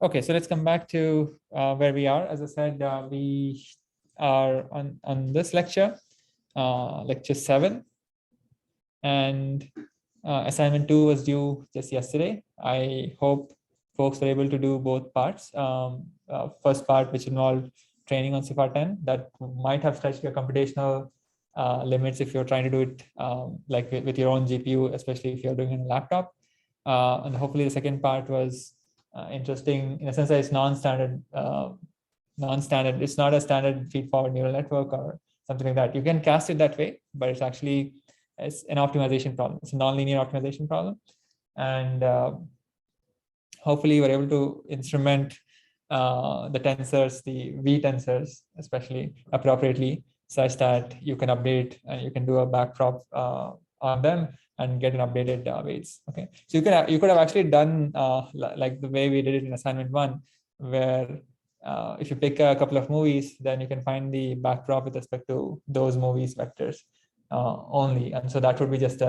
Okay, so let's come back to where we are. As I said, we are on this lecture, lecture 7, and assignment 2 was due just yesterday. I hope folks were able to do both parts. First part, which involved training on CIFAR 10, that might have stretched your computational limits if you're trying to do it like with your own GPU, especially if you're doing it on a laptop. And hopefully the second part was interesting in a sense that it's non-standard. It's not a standard feed-forward neural network or something like that. You can cast it that way, but it's actually an optimization problem. It's a nonlinear optimization problem, and hopefully you were able to instrument the tensors, the V tensors, especially appropriately, such that you can update and you can do a backprop on them and get an updated weights. Okay, so you could have actually done like the way we did it in assignment 1, where if you pick a couple of movies, then you can find the backprop with respect to those movies vectors only, and so that would be just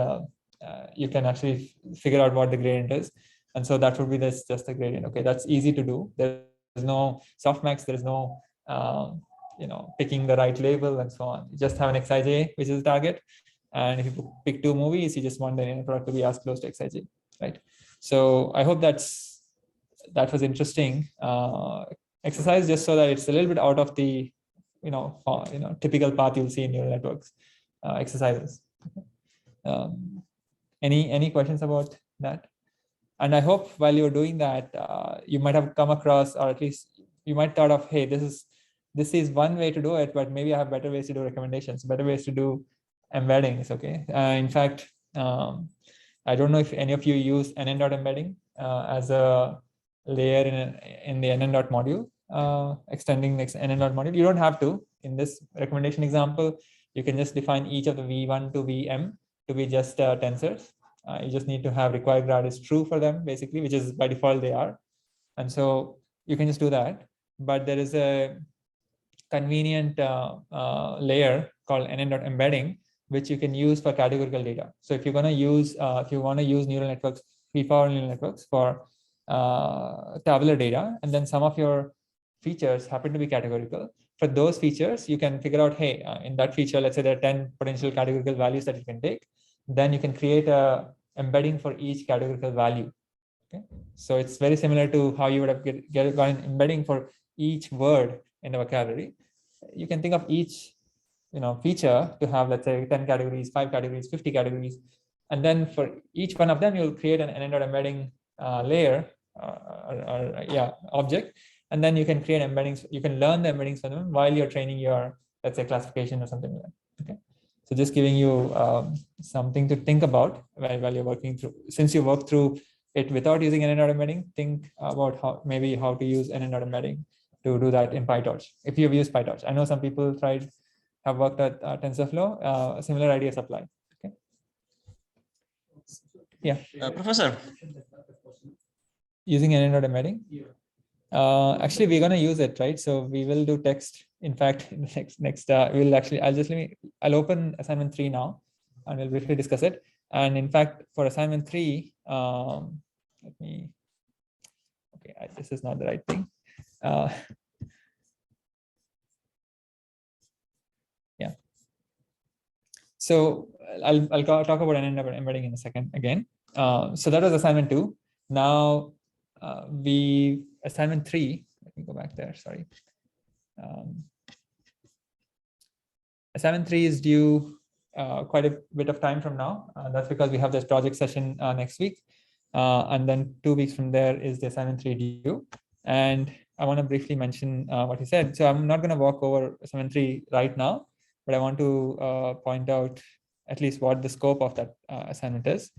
you can actually figure out what the gradient is, and so that would be just the gradient. Okay, that's easy to do. There's no softmax. There's no picking the right label and so on. You just have an Xij, which is the target. And if you pick 2 movies, you just want the inner product to be as close to Xij, right? So I hope that was interesting exercise, just so that it's a little bit out of the typical path you'll see in neural networks exercises. Any questions about that? And I hope while you're doing that, you might have come across, or at least you might thought of, hey, this is one way to do it, but maybe I have better ways to do recommendations, better ways to do embeddings. Okay. In fact, I don't know if any of you use nn.embedding as a layer in the nn. module, extending the nn. module. You don't have to. In this recommendation example, you can just define each of the v1 to vm to be just tensors. You just need to have required grad is true for them, basically, which is by default they are. And so you can just do that. But there is a convenient layer called nn.embedding, which you can use for categorical data. So if you're going to use, if you want to use neural networks, feed-forward neural networks for tabular data, and then some of your features happen to be categorical, for those features, you can figure out, hey, in that feature, let's say there are 10 potential categorical values that you can take. Then you can create a embedding for each categorical value. Okay, so it's very similar to how you would have got an embedding for each word in the vocabulary. You can think of each feature to have, let's say, 10 categories, 5 categories, 50 categories, and then for each one of them, you'll create an nn.embedding layer object, and then you can create embeddings. You can learn the embeddings for them while you're training your, let's say, classification or something like that. Okay. So just giving you something to think about while you're working through. Since you work through it without using nn.embedding, think about how to use nn.embedding to do that in PyTorch. If you've used PyTorch, I know some people have worked at TensorFlow. Similar ideas apply. Okay. Yeah. Professor. Using nn.embedding. Actually, we're going to use it, right? So we will do text. In fact, I'll open assignment 3 now, and we'll briefly discuss it. And in fact, for assignment 3, this is not the right thing. Yeah. So I'll talk about embedding in a second again. So that was assignment 2. Now assignment 3. Let me go back there. Sorry. Assignment 3 is due quite a bit of time from now. That's because we have this project session next week. And then 2 weeks from there is the assignment 3 due. And I want to briefly mention what he said. So I'm not going to walk over assignment 3 right now, but I want to point out at least what the scope of that assignment is.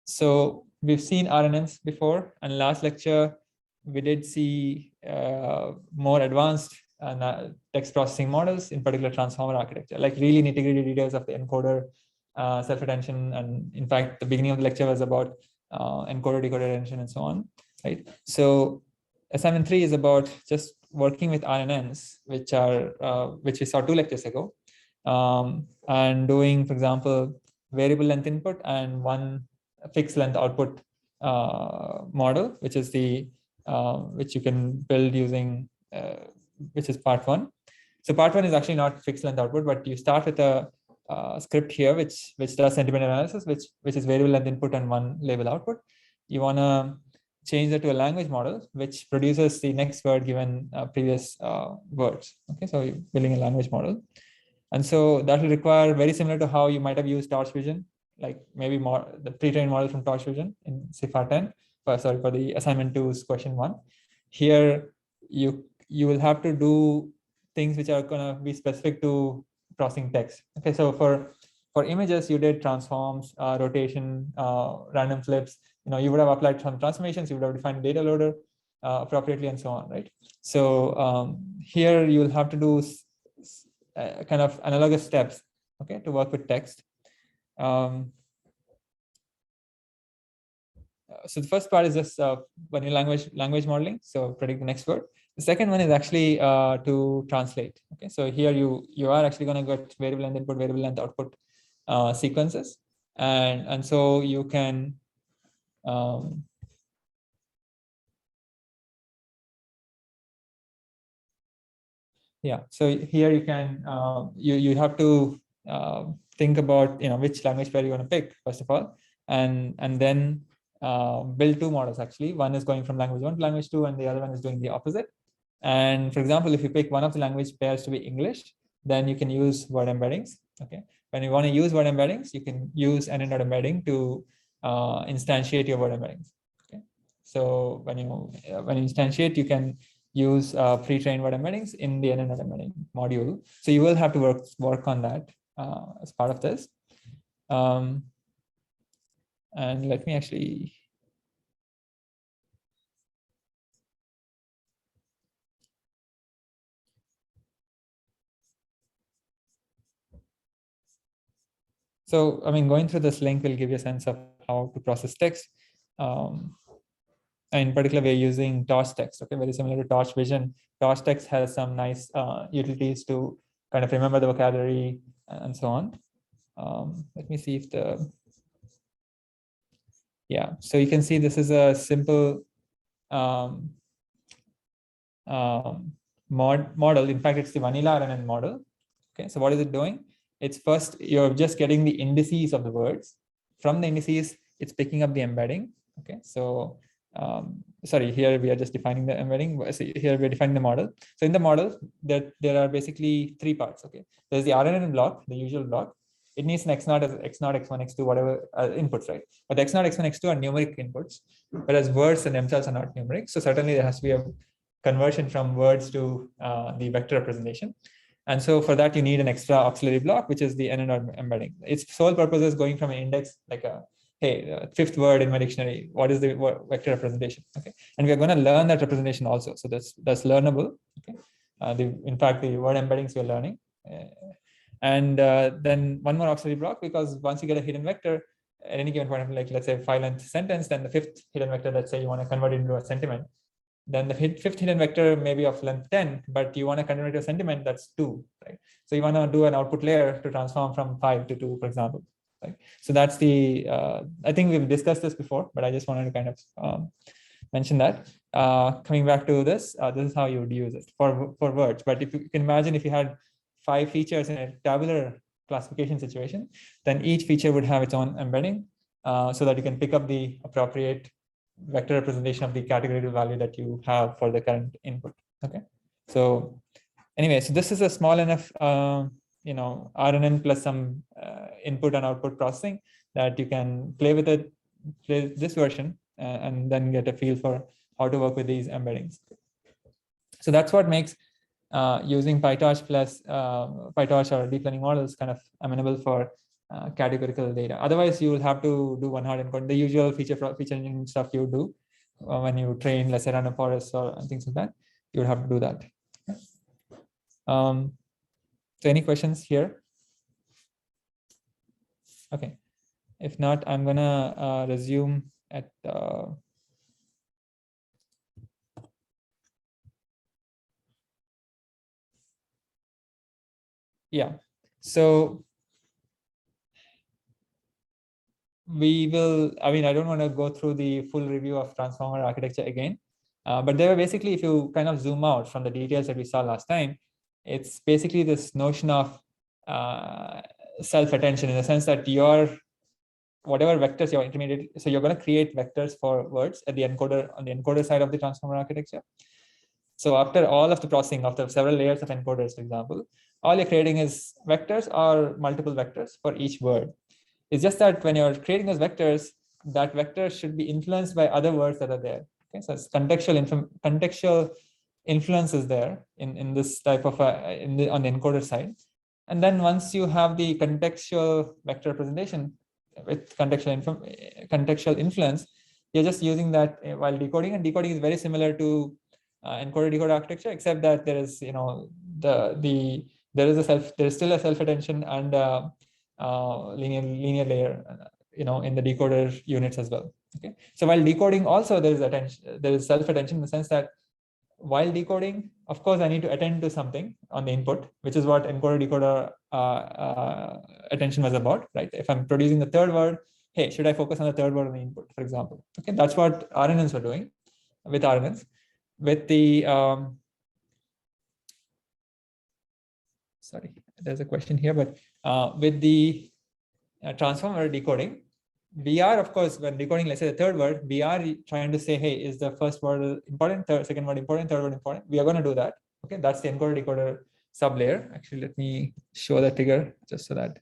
So we've seen RNNs before, and last lecture we did see more advanced text processing models, in particular transformer architecture, like really nitty-gritty details of the encoder, self-attention, and in fact, the beginning of the lecture was about encoder, decoder attention, and so on. Right. So assignment 3 is about just working with RNNs, which we saw 2 lectures ago, and doing, for example, variable length input and one fixed length output model, which is the which you can build using, which is part one. So part one is actually not fixed length output, but you start with a script here, which does sentiment analysis, which is variable length input and one label output. You want to change that to a language model, which produces the next word given previous words. Okay, so you're building a language model. And so that will require, very similar to how you might have used Torch Vision, like maybe more the pre-trained model from Torch Vision in CIFAR 10, for the assignment 2's question 1. Here, you will have to do things which are going to be specific to processing text. Okay, so for images, you did transforms, rotation, random flips. You would have applied some transformations. You would have defined data loader appropriately, and so on, right? So here you'll have to do kind of analogous steps, okay, to work with text. So the first part is just vanilla language modeling, so predict the next word. The second one is actually to translate. Okay, so here you are actually going to get variable length input, variable length output sequences, and so you can yeah, so here you can you have to think about which language pair you want to pick first of all, and then build two models actually. One is going from language 1 to language 2, and the other one is doing the opposite. And for example, if you pick one of the language pairs to be English, then you can use word embeddings. Okay, when you want to use word embeddings, you can use NN embedding to instantiate your word embeddings. Okay, so when you instantiate, you can use pre-trained word embeddings in the NN embedding module. So you will have to work on that as part of this. And let me actually. So, I mean, going through this link will give you a sense of how to process text. In particular, we're using Torch text, okay, very similar to Torch Vision. Torch text has some nice utilities to kind of remember the vocabulary and so on. Let me see if yeah, so you can see this is a simple model. In fact, it's the vanilla RNN model. Okay, so what is it doing? It's first, you're just getting the indices of the words. From the indices, it's picking up the embedding. Okay, so sorry, here we are just defining the embedding. So here we're defining the model. So in the model, there are basically three parts. Okay, there's the RNN block, the usual block. It needs an X0 as X0, X1, X2, whatever inputs, right? But the X0, X1, X2 are numeric inputs, whereas words and themselves are not numeric. So certainly there has to be a conversion from words to the vector representation. And so for that, you need an extra auxiliary block, which is the NN embedding. Its sole purpose is going from an index, like hey, fifth word in my dictionary, what is the vector representation? Okay, and we're going to learn that representation also. So that's learnable. Okay, in fact, the word embeddings we're learning. And then one more auxiliary block, because once you get a hidden vector at any given point of, like, let's say 5-length sentence, then the fifth hidden vector, let's say you want to convert it into a sentiment, then the fifth hidden vector may be of length 10, but you want to convert it to a sentiment, that's 2, right? So you want to do an output layer to transform from 5 to 2, for example. Right? So that's the, I think we've discussed this before, but I just wanted to kind of mention that. Coming back to this, this is how you would use it for words. But if you can imagine, if you had 5 features in a tabular classification situation, then each feature would have its own embedding, so that you can pick up the appropriate vector representation of the categorical value that you have for the current input. Okay, so anyway, so this is a small enough RNN plus some input and output processing that you can play with it, play this version, and then get a feel for how to work with these embeddings. So that's what makes using PyTorch plus PyTorch or deep learning models kind of amenable for categorical data. Otherwise, you will have to do one hard encoding, the usual feature engineering stuff you do when you train, let's say, random forests or things like that. You would have to do that. So any questions here? Okay. If not, I'm gonna resume at yeah. So we will, I mean, I don't want to go through the full review of transformer architecture again, but there were basically, if you kind of zoom out from the details that we saw last time, it's basically this notion of self-attention, in the sense that your whatever vectors your intermediate, so you're going to create vectors for words at the encoder, on the encoder side of the transformer architecture. So after all of the processing, after several layers of encoders, for example, all you're creating is vectors or multiple vectors for each word. It's just that when you're creating those vectors, that vector should be influenced by other words that are there. Okay, so it's contextual influence is there in this type of on the encoder side. And then once you have the contextual vector representation with contextual influence, you're just using that while decoding, and decoding is very similar to encoder decoder architecture, except that there is, you know, there is still a self-attention and linear layer, you know, in the decoder units as well. Okay, so while decoding also there is self-attention, in the sense that while decoding, of course, I need to attend to something on the input, which is what encoder decoder attention was about, right? If I'm producing the third word, hey, should I focus on the third word on the input, for example? Okay, that's what RNNs were doing with RNNs. With the sorry, there's a question here, but with the transformer decoding, we are, of course, when decoding, let's say the third word, we are trying to say, hey, is the first word important, second word important, third word important? We are going to do that. Okay, that's the encoder decoder sublayer. Actually, let me show that figure just so that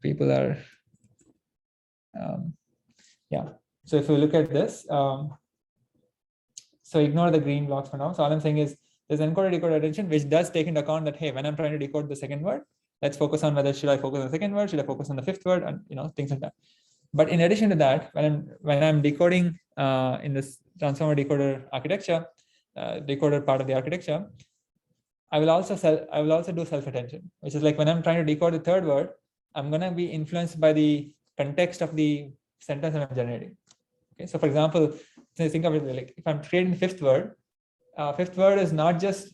people are, yeah. So if you look at this, so ignore the green blocks for now. So all I'm saying is there's encoder decoder attention, which does take into account that, hey, when I'm trying to decode the second word, let's focus on whether should I focus on the second word, should I focus on the fifth word, and, you know, things like that. But in addition to that, when I'm decoding in this transformer decoder architecture, decoder part of the architecture, I will also do self-attention, which is like when I'm trying to decode the third word, I'm going to be influenced by the context of the sentence that I'm generating. Okay, so for example, think of it like if I'm creating the fifth word is not just,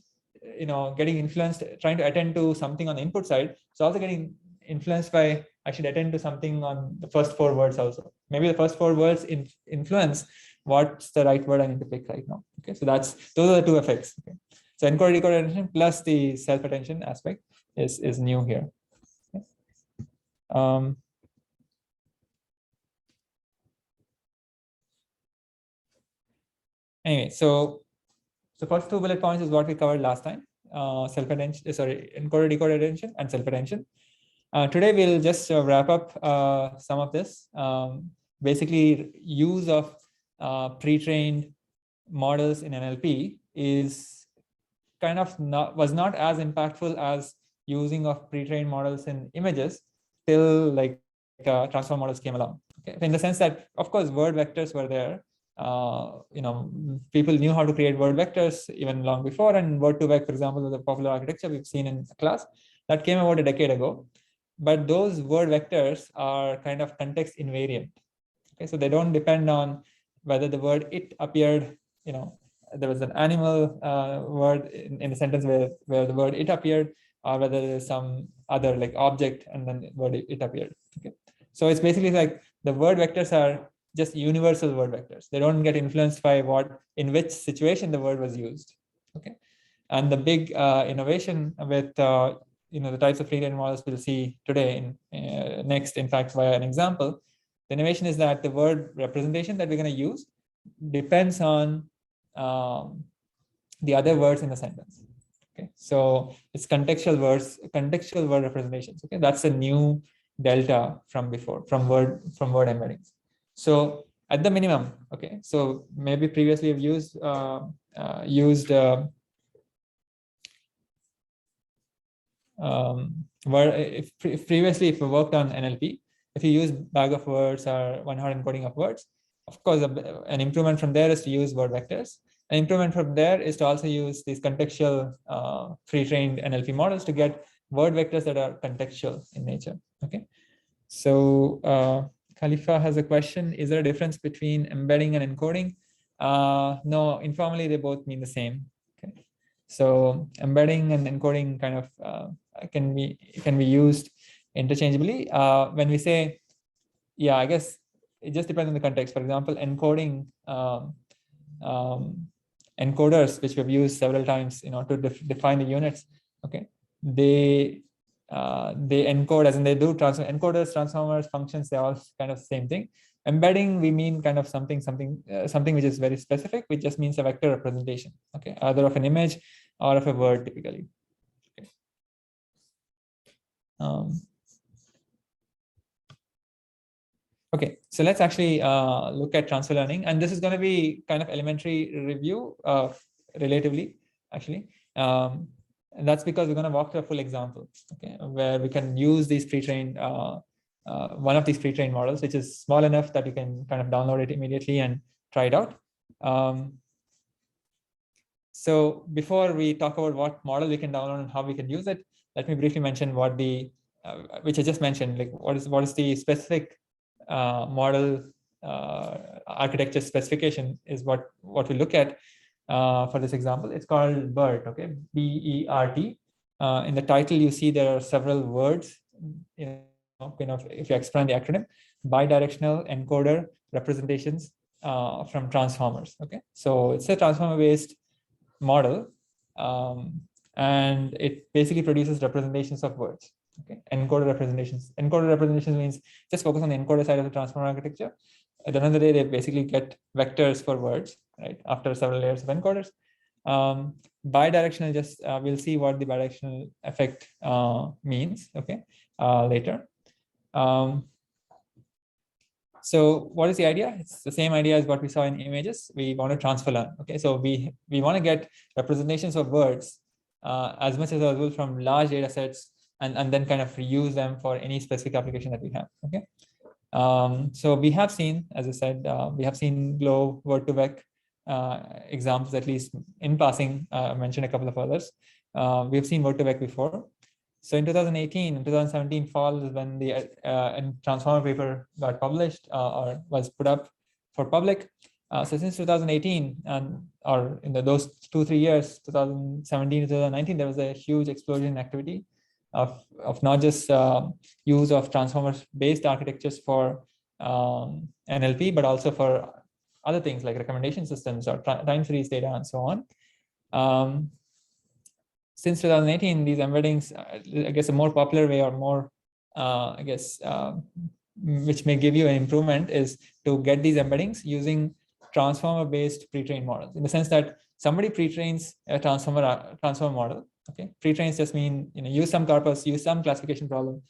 you know, getting influenced, trying to attend to something on the input side. It's also getting influenced by, I should attend to something on the first four words also. Maybe the first four words influence what's the right word I need to pick right now. Okay, so those are the two effects. Okay, so encoder decoder attention plus the self-attention aspect is new here. Okay. Anyway, so first two bullet points is what we covered last time. Self-attention, sorry, encoder decoder attention and self-attention. Today we'll just wrap up some of this. Basically, use of pre-trained models in NLP is kind of was not as impactful as using of pre-trained models in images till like transform models came along. Okay, in the sense that, of course, word vectors were there. You know, people knew how to create word vectors even long before, and word2vec, for example, was a popular architecture we've seen in class that came about a decade ago. But those word vectors are kind of context invariant. Okay, so they don't depend on whether the word it appeared, you know, there was an animal word in a sentence where the word it appeared, or whether there's some other like object and then the word it appeared. Okay, so it's basically like the word vectors are just universal word vectors. They don't get influenced by in which situation the word was used. Okay, and the big innovation with you know, the types of pre-trained models we'll see today next, in fact, via an example. The innovation is that the word representation that we're going to use depends on the other words in the sentence. Okay, so it's contextual word representations. Okay, that's a new delta from before, from word embeddings. So at the minimum, okay, so maybe previously we've used if previously if we worked on NLP, if you use bag of words or one-hot encoding of words, of course, an improvement from there is to use word vectors. An improvement from there is to also use these contextual pre-trained NLP models to get word vectors that are contextual in nature. Okay, so Khalifa has a question: is there a difference between embedding and encoding? No, informally they both mean the same. Okay, so embedding and encoding kind of can be used interchangeably. When we say, yeah, I guess it just depends on the context. For example, encoding encoders, which we've used several times, to define the units. Okay, they encode, as in they do encoders, transformers, functions. They're all kind of the same thing. Embedding, we mean kind of something which is very specific, which just means a vector representation. Okay, either of an image or of a word, typically. Okay. Okay, so let's actually look at transfer learning, and this is going to be kind of elementary review, relatively, actually. And that's because we're going to walk through a full example, okay, where we can use these pre-trained, one of these pre-trained models, which is small enough that you can kind of download it immediately and try it out. So before we talk about what model we can download and how we can use it, let me briefly mention what the, which I just mentioned, like what is the specific model architecture specification is what we look at for this example. It's called BERT, okay, B-E-R-T. In the title, you see there are several words, if you expand the acronym, bidirectional encoder representations from transformers. Okay, so it's a transformer-based model, and it basically produces representations of words. Okay, encoder representations. Encoder representations means just focus on the encoder side of the transformer architecture. At the end of the day, they basically get vectors for words, right, after several layers of encoders. Bidirectional, just we'll see what the bidirectional effect means, okay, later. So what is the idea? It's the same idea as what we saw in images. We want to transfer learn. Okay, so we want to get representations of words as much as possible from large data sets, and then kind of reuse them for any specific application that we have. Okay, so we have seen, as I said, we have seen GLOW, word2vec examples, at least in passing. I mentioned a couple of others. We've seen word2vec before. So in 2018 and 2017 fall is when the transformer paper got published or was put up for public. So since 2018 or in those 2-3 years, 2017 to 2019, there was a huge explosion in activity of not just use of transformer-based architectures for NLP, but also for other things like recommendation systems or time series data and so on. Since 2018, these embeddings, I guess a more popular way or more, which may give you an improvement, is to get these embeddings using transformer-based pre-trained models, in the sense that somebody pre-trains a transformer model. Okay, pre-trains just mean use some corpus, use some classification problem,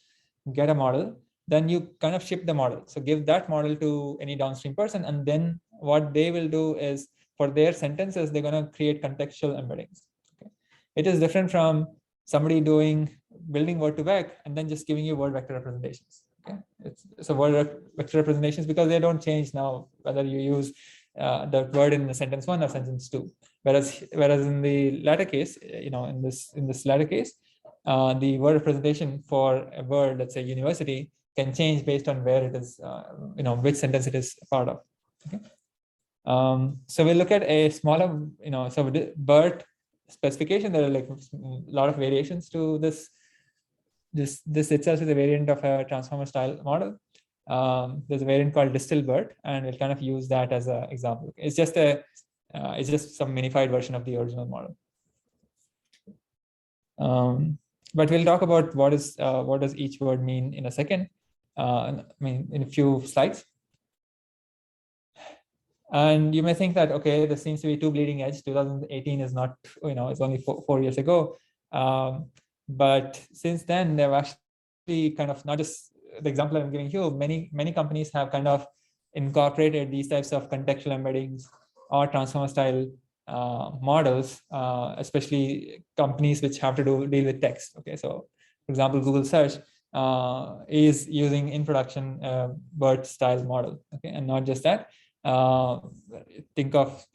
get a model, then you kind of ship the model. So give that model to any downstream person, and then what they will do is for their sentences, they're going to create contextual embeddings. It is different from somebody building word2vec and then just giving you word vector representations. Okay, it's a word vector representations because they don't change now whether you use the word in the sentence 1 or sentence 2. Whereas in the latter case, in this latter case, the word representation for a word, let's say university, can change based on where it is, which sentence it is a part of. Okay. So we'll look at a smaller, so BERT specification. There are like a lot of variations to this. This itself is a variant of a transformer style model. There's a variant called distilled BERT, and we'll kind of use that as an example. It's just some minified version of the original model. But we'll talk about what does each word mean in a second. In a few slides. And you may think that, okay, this seems to be too bleeding edge. 2018 is not, it's only 4 years ago. But since then, they've actually kind of, not just the example I'm giving you, many companies have kind of incorporated these types of contextual embeddings or transformer style models, especially companies which have to deal with text. Okay, so for example, Google search is using in production BERT style model. Okay, and not just that. Think of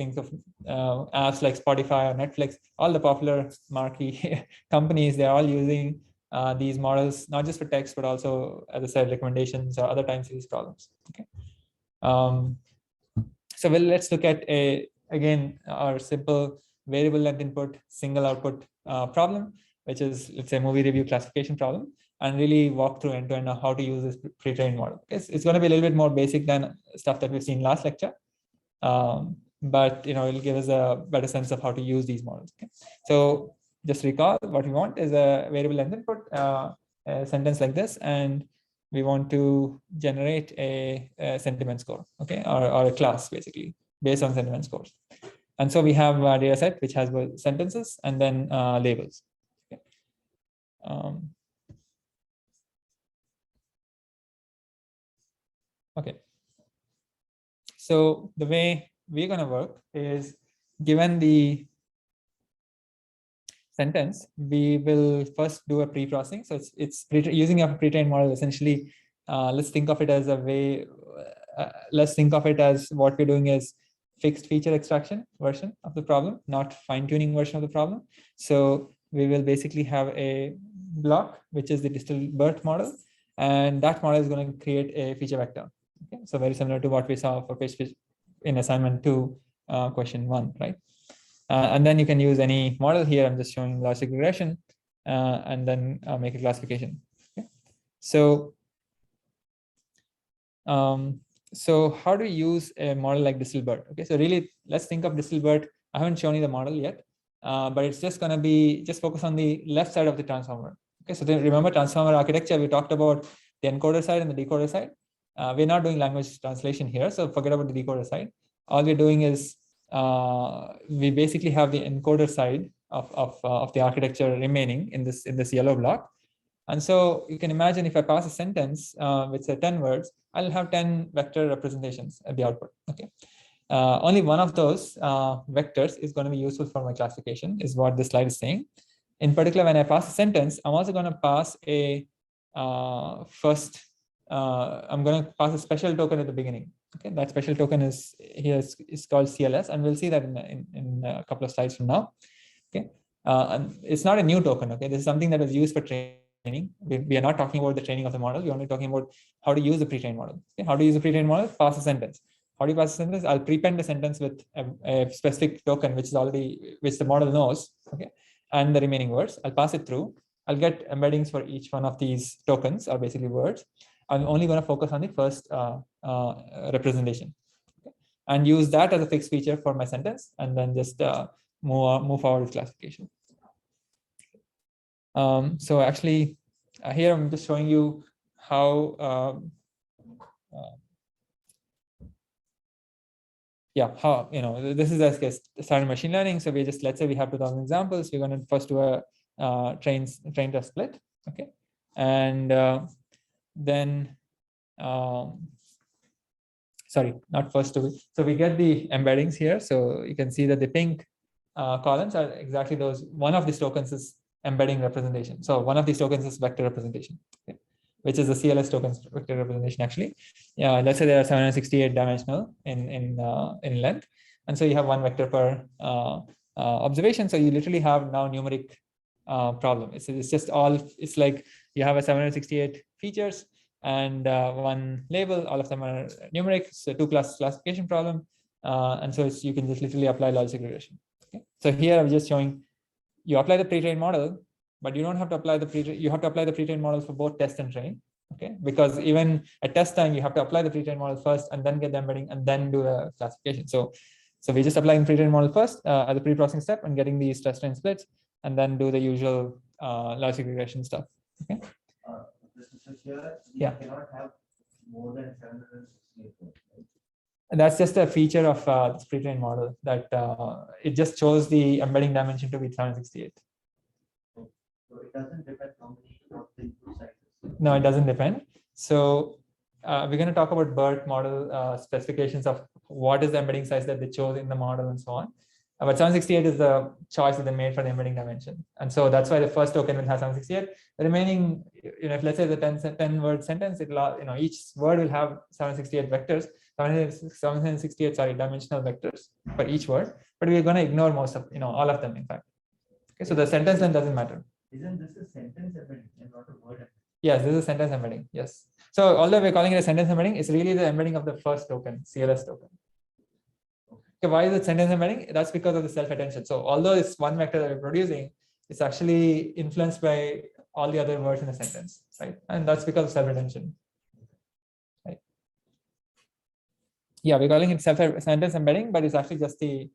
apps like Spotify or Netflix, all the popular marquee companies, they're all using these models, not just for text, but also, as I said, recommendations or other time series problems. Okay. So let's look at again, our simple variable length input, single output problem, which is, let's say, movie review classification problem. and really walk through end-to-end how to use this pre-trained model. It's going to be a little bit more basic than stuff that we've seen last lecture, but it'll give us a better sense of how to use these models. Okay? So just recall, what we want is a variable length input, a sentence like this, and we want to generate a sentiment score, okay, or a class basically based on sentiment scores. And so we have a data set which has both sentences and then labels. Okay. Okay. So the way we're going to work is, given the sentence, we will first do a pre-processing. So it's using a pre-trained model. Essentially, let's think of it as a way. Let's think of it as what we're doing is fixed feature extraction version of the problem, not fine-tuning version of the problem. So we will basically have a block, which is the Distilbert model, and that model is going to create a feature vector. Okay, so very similar to what we saw for in assignment 2, question 1, right? And then you can use any model here. I'm just showing logic regression, and then make a classification. Okay. So, so how do you use a model like Distilbert? Okay, so really, let's think of Distilbert. I haven't shown you the model yet, but it's just going to be focus on the left side of the transformer. Okay, so then remember transformer architecture. We talked about the encoder side and the decoder side. We're not doing language translation here, so forget about the decoder side. All we're doing is we basically have the encoder side of the architecture remaining in this yellow block. And so you can imagine if I pass a sentence with say 10 words, I'll have 10 vector representations at the output. Okay. Only one of those vectors is going to be useful for my classification, is what this slide is saying. In particular, when I pass a sentence, I'm also going to pass a I'm going to pass a special token at the beginning. Okay, that special token is called CLS, and we'll see that in a couple of slides from now. Okay, and it's not a new token. Okay, this is something that was used for training. We are not talking about the training of the model. We're only talking about how to use the pre-trained model. Okay, how to use the pre-trained model? Pass a sentence. How do you pass a sentence? I'll prepend the sentence with a specific token, which the model knows. Okay, and the remaining words. I'll pass it through. I'll get embeddings for each one of these tokens, or basically words. I'm only going to focus on the first representation, okay, and use that as a fixed feature for my sentence, and then just move forward with classification. So actually, here I'm just showing you how how this is as standard machine learning. So we just, let's say we have 2,000 examples. We're going to first do a train to split, okay, and then sorry, not first to. So we get the embeddings here. So you can see that the pink columns are exactly those. One of these tokens is embedding representation. So one of these tokens is vector representation, okay, which is the CLS tokens vector representation actually. Yeah, let's say there are 768 dimensional in length, and so you have one vector per observation. So you literally have now numeric problem. It's just all. It's like you have a 768 features and one label. All of them are numeric. It's a two-class classification problem, and so you can just literally apply logic regression. Okay? So here I'm just showing you apply the pre-trained model, but you don't have to apply the you have to apply the pre-trained model for both test and train. Okay, because even at test time you have to apply the pre-trained model first and then get the embedding and then do the classification. So we just applying the pre-trained model first at the pre-processing step and getting these test train splits, and then do the usual logic regression stuff. Okay. Yeah. Cannot have more than 768. Right? That's just a feature of this pre-trained model, that it just shows the embedding dimension to be 768. So it doesn't depend on the input sizes. No, it doesn't depend. So we're going to talk about BERT model specifications of what is the embedding size that they chose in the model and so on. But 768 is the choice that they made for the embedding dimension. And so that's why the first token will have 768. The remaining, if let's say the 10 word sentence, each word will have 768 vectors, 768, dimensional vectors for each word. But we're going to ignore most of, all of them, in fact. Okay, so the sentence length doesn't matter. Isn't this a sentence embedding and not a word embedding? Yes, this is a sentence embedding. Yes. So although we're calling it a sentence embedding, it's really the embedding of the first token, CLS token. Okay, why is it sentence embedding? That's because of the self-attention. So although it's one vector that we're producing, it's actually influenced by all the other words in a sentence, right? And that's because of self-retention, right? Yeah, we're calling it sentence embedding, but it's actually just the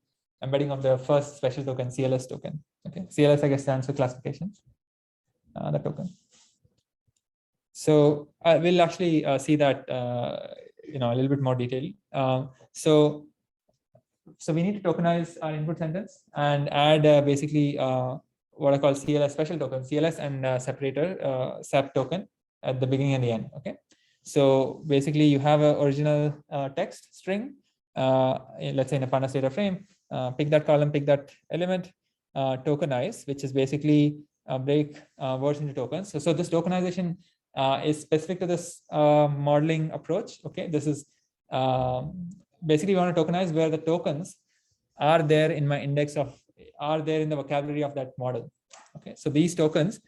embedding of the first special token, CLS token. Okay, CLS I guess stands for classification, the token. So we'll actually see that a little bit more detail. So we need to tokenize our input sentence and add basically what I call CLS special token, CLS and separator SEP token at the beginning and the end. Okay, so basically you have an original text string, let's say in a pandas data frame, pick that column, pick that element, tokenize, which is basically break words into tokens. So this tokenization is specific to this modeling approach. Okay, this is basically we want to tokenize where the tokens are there in my index of, are there in the vocabulary of that model. Okay, so these tokens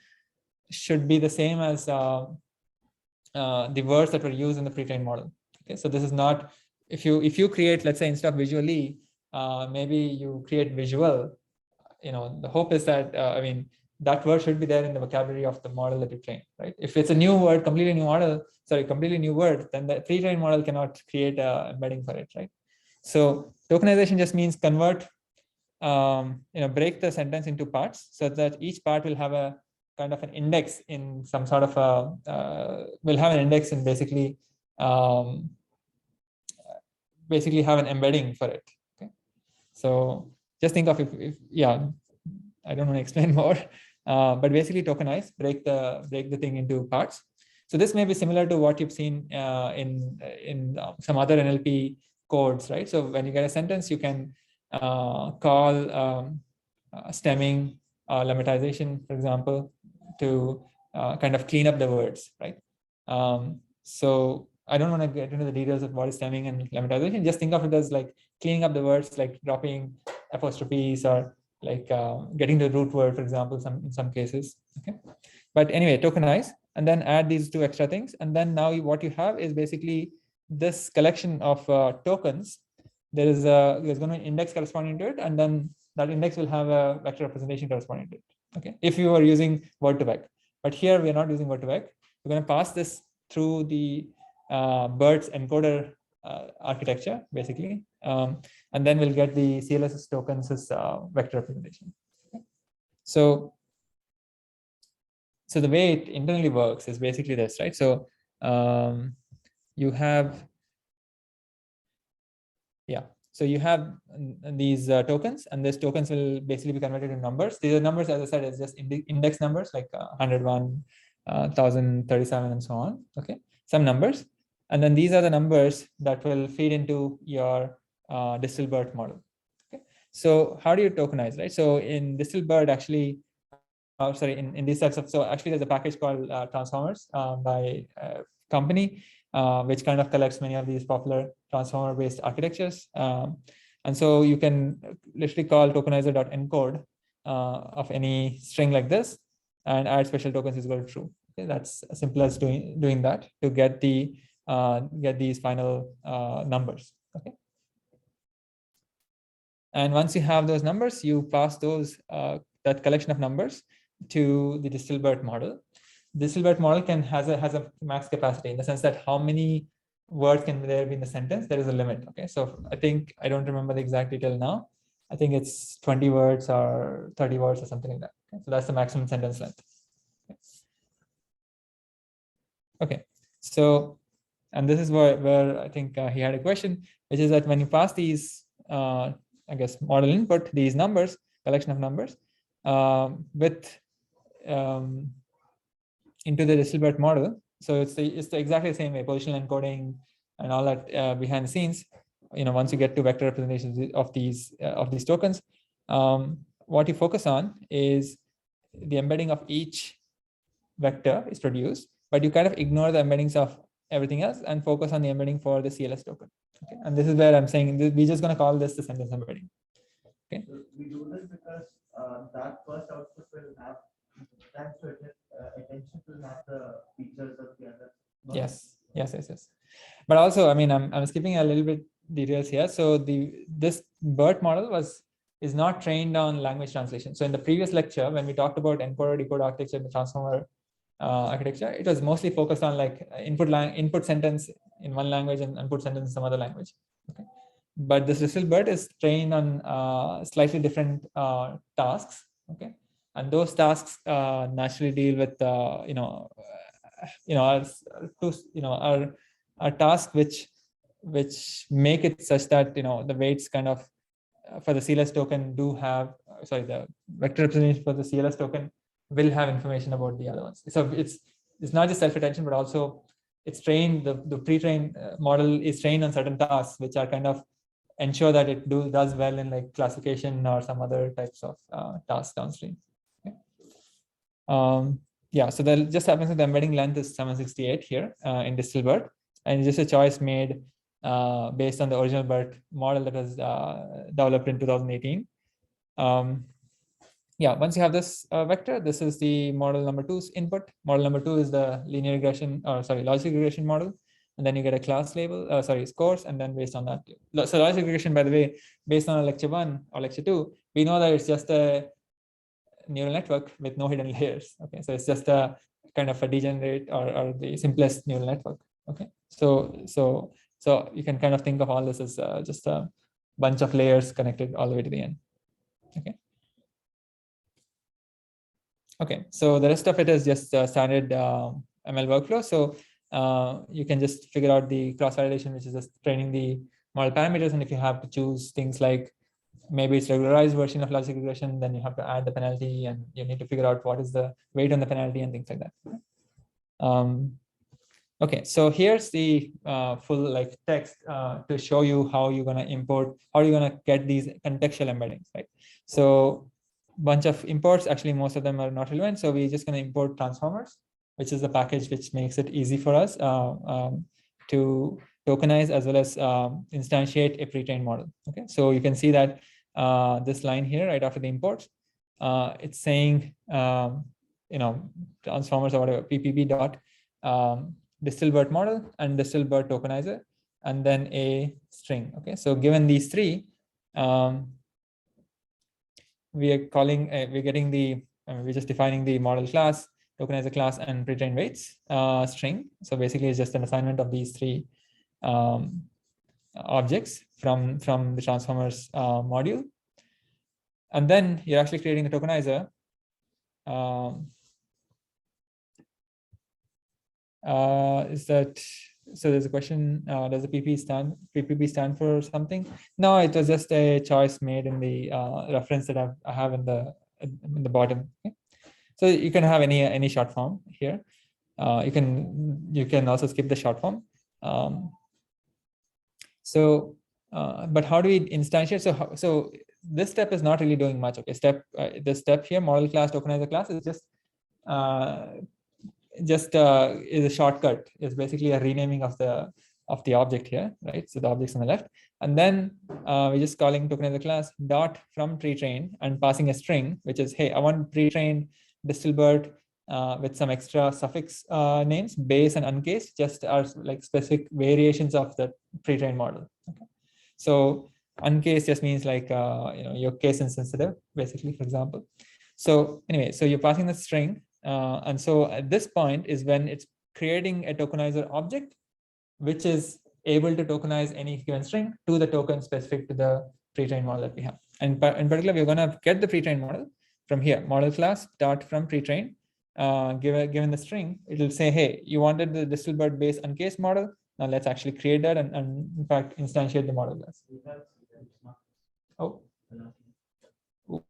should be the same as the words that were used in the pre-trained model. Okay, so this is not, if you create, let's say instead of visually, maybe you create visual, the hope is that that word should be there in the vocabulary of the model that you train, right? If it's a new word, completely new word, then the pre-trained model cannot create a embedding for it, right? So tokenization just means convert, break the sentence into parts so that each part will have a kind of an index in some sort of will have an index and basically have an embedding for it. Okay, so just think of if I don't want to explain more, but basically tokenize, break the thing into parts. So this may be similar to what you've seen in some other NLP codes, right? So when you get a sentence, you can call stemming, lemmatization, for example, to kind of clean up the words, right? So I don't want to get into the details of what is stemming and lemmatization. Just think of it as like cleaning up the words, like dropping apostrophes or like getting the root word, for example, in some cases. Okay, but anyway, tokenize and then add these two extra things, and then now what you have is basically this collection of tokens. There's going to be an index corresponding to it, and then that index will have a vector representation corresponding to it. Okay, if you are using word2vec, but here we are not using word2vec. We're going to pass this through the BERT's encoder architecture, basically, and then we'll get the CLS tokens as vector representation. Okay. So the way it internally works is basically this, right? So you have, so you have these tokens, and these tokens will basically be converted to numbers. These are numbers, as I said, is just index numbers like 101, 1037, and so on. Okay, some numbers. And then these are the numbers that will feed into your DistilBERT model. Okay, so how do you tokenize, right? So in DistilBERT, actually, in these types of, so actually there's a package called Transformers by a company, which kind of collects many of these popular transformer-based architectures. And so you can literally call tokenizer.encode of any string like this and add special tokens is equal to true. Okay, that's as simple as doing that to get these final numbers. Okay. And once you have those numbers, you pass those that collection of numbers to the DistilBERT model. DistilBERT model has a max capacity in the sense that how many words can there be in the sentence. There is a limit. Okay, so I don't remember the exact detail now. I think it's 20 words or 30 words or something like that. Okay? So that's the maximum sentence length. Okay, so, and this is where I think he had a question, which is that when you pass these, I guess, model input, these numbers, collection of numbers, into the DistilBERT model. So it's exactly the same way, positional encoding and all that behind the scenes. Once you get to vector representations of these tokens, what you focus on is the embedding of each vector is produced, but you kind of ignore the embeddings of everything else and focus on the embedding for the CLS token. Okay, and this is where I'm saying we're just going to call this the sentence embedding. Okay. So we do this because that first output will have, thanks to attention will have the features of the other. Yes. But also, I'm skipping a little bit details here. So this BERT model is not trained on language translation. So in the previous lecture, when we talked about encoder decoder architecture in the transformer architecture. It was mostly focused on like input sentence in one language and input sentence in some other language. Okay, but this DistilBERT is trained on slightly different tasks. Okay, and those tasks naturally deal with are tasks which make it such that the weights kind of for the CLS token do have the vector representation for the CLS token will have information about the other ones. So it's not just self-retention, but also it's trained, the pre-trained model is trained on certain tasks which are kind of ensure that it does well in like classification or some other types of tasks downstream. Okay. Yeah, so that just happens that the embedding length is 768 here in DistilBERT, and it's just a choice made based on the original BERT model that was developed in 2018. Yeah, once you have this vector, this is the model number 2's input. Model number 2 is the linear regression, or sorry, logic regression model. And then you get a class label, scores, and then based on that. So logic regression, by the way, based on lecture 1 or lecture 2, we know that it's just a neural network with no hidden layers. Okay, so it's just a kind of a degenerate or the simplest neural network. Okay, so you can kind of think of all this as just a bunch of layers connected all the way to the end. Okay. Okay, so the rest of it is just standard ML workflow. So you can just figure out the cross-validation, which is just training the model parameters. And if you have to choose things like maybe it's regularized version of logic regression, then you have to add the penalty and you need to figure out what is the weight on the penalty and things like that. Okay, so here's the full like text to show you how you're going to import, how you're going to get these contextual embeddings, right? So bunch of imports, actually most of them are not relevant. So we're just going to import transformers, which is the package which makes it easy for us to tokenize as well as instantiate a pre-trained model. Okay, so you can see that this line here right after the import, it's saying transformers or whatever PPB dot DistilBERT model and DistilBERT tokenizer, and then a string. Okay, so given these three, we are calling, we're just defining the model class, tokenizer class, and pre-trained weights string. So basically, it's just an assignment of these three objects from the transformers module, and then you're actually creating the tokenizer. So there's a question, does the PPB stand for something? No, it was just a choice made in the reference that I have in the bottom. Okay? So you can have any short form here. You can also skip the short form. But how do we instantiate? So this step is not really doing much. Okay, this step here, model class, tokenizer class, is just is a shortcut. It's basically a renaming of the object here, right? So the object's on the left, and then we're just calling tokenizer class dot from pre-trained and passing a string, which is, hey, I want pre-trained DistilBERT with some extra suffix names, base and uncased, just as like specific variations of the pre-trained model. Okay, so uncased just means like your case insensitive, basically, for example. So anyway, so you're passing the string. And so at this point is when it's creating a tokenizer object, which is able to tokenize any given string to the token specific to the pre-trained model that we have. And in particular, we're going to get the pre-trained model from here, model class dot from pre-trained. Given the string, it will say, hey, you wanted the DistilBERT based uncased model. Now let's actually create that and in fact instantiate the model class. Oh. Ooh.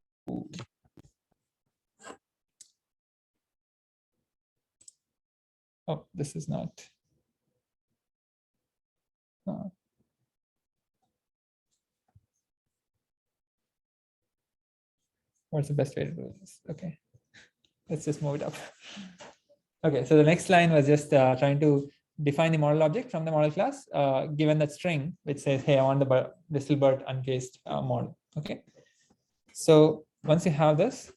Oh, this is not. What's the best way to do this? Okay, let's just move it up. Okay, so the next line was just trying to define the model object from the model class, given that string, which says, hey, I want the DistilBERT uncased model. Okay, so once you have this,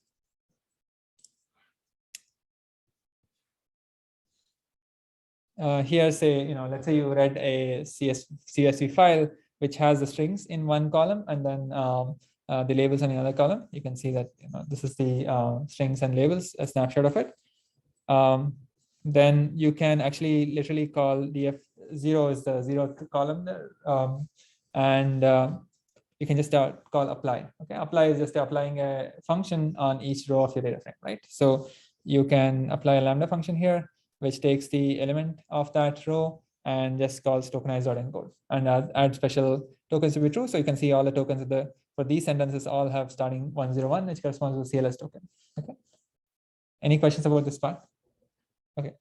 here say, let's say you read a CSV file which has the strings in one column and then the labels in another column. You can see that this is the strings and labels, a snapshot of it. then you can actually literally call df0 is the 0th column there, and you can just call apply. Okay, apply is just applying a function on each row of your data frame, right? So you can apply a lambda function here, which takes the element of that row and just calls tokenized autoencode and add special tokens to be true. So you can see all the tokens for these sentences all have starting 101, which corresponds to CLS token. Okay. Any questions about this part? Okay.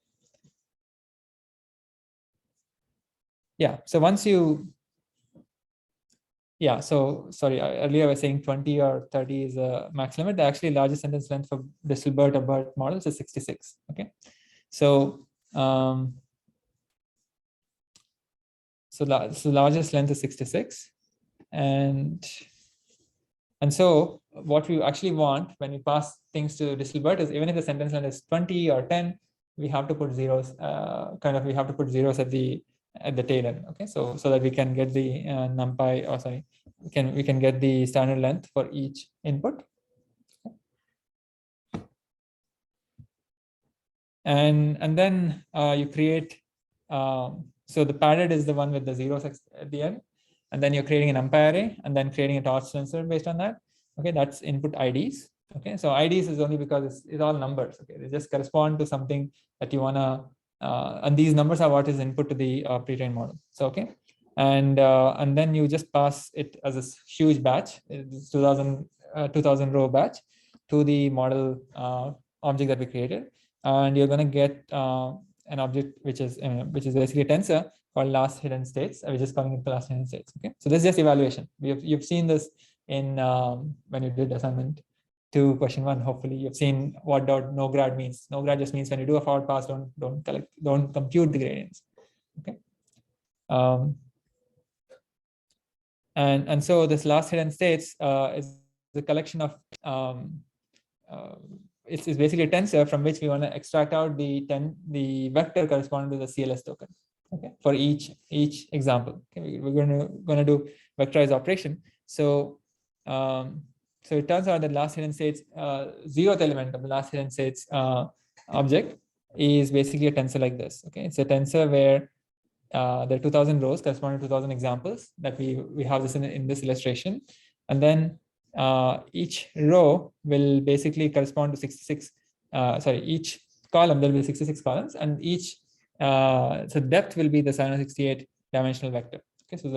Yeah. So once you, yeah. So sorry, earlier I was saying 20 or 30 is a max limit. The actually largest sentence length for Distilbert or BERT models is 66. Okay. So so the largest length is 66, and so what we actually want when we pass things to Distilbert is even if the sentence length is 20 or 10, we have to put zeros. We have to put zeros at the tail end. Okay, so that we can get the numpy, or sorry, we can get the standard length for each input. And then you create. So the padded is the one with the zeros at the end, and then you're creating an numpy array and then creating a torch sensor based on that. Okay, that's input IDs. Okay, so IDs is only because it's all numbers. Okay, they just correspond to something that you wanna, and these numbers are what is input to the pre-trained model. So okay, and then you just pass it as a huge batch, it's 2000 row batch to the model object that we created, and you're gonna get an object which is basically a tensor called last hidden states. I was just calling it the last hidden states. Okay, so this is just evaluation. You've seen this in when you did assignment 2 question 1. Hopefully you've seen what no grad means. No grad just means when you do a forward pass, don't compute the gradients. Okay, and so this last hidden states is the collection of it's basically a tensor from which we want to extract out the vector corresponding to the CLS token. Okay, for each example. Okay, we're going to do vectorized operation. So so it turns out that last hidden states 0th element of the last hidden states object is basically a tensor like this. Okay, it's a tensor where there are 2000 rows corresponding to 2000 examples that we have this in this illustration, and then each row will basically correspond to 66. Each column there will be 66 columns, and each so depth will be the 768 dimensional vector. Okay, so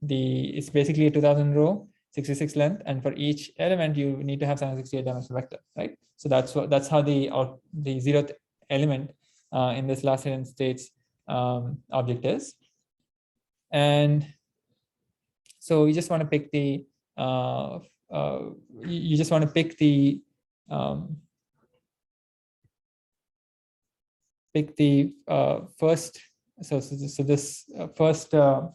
it's basically a 2000 row, 66 length, and for each element you need to have 768 dimensional vector, right? So that's how the 0th element in this last hidden states object is. And so you just want to pick the you just want to pick the first. So this first the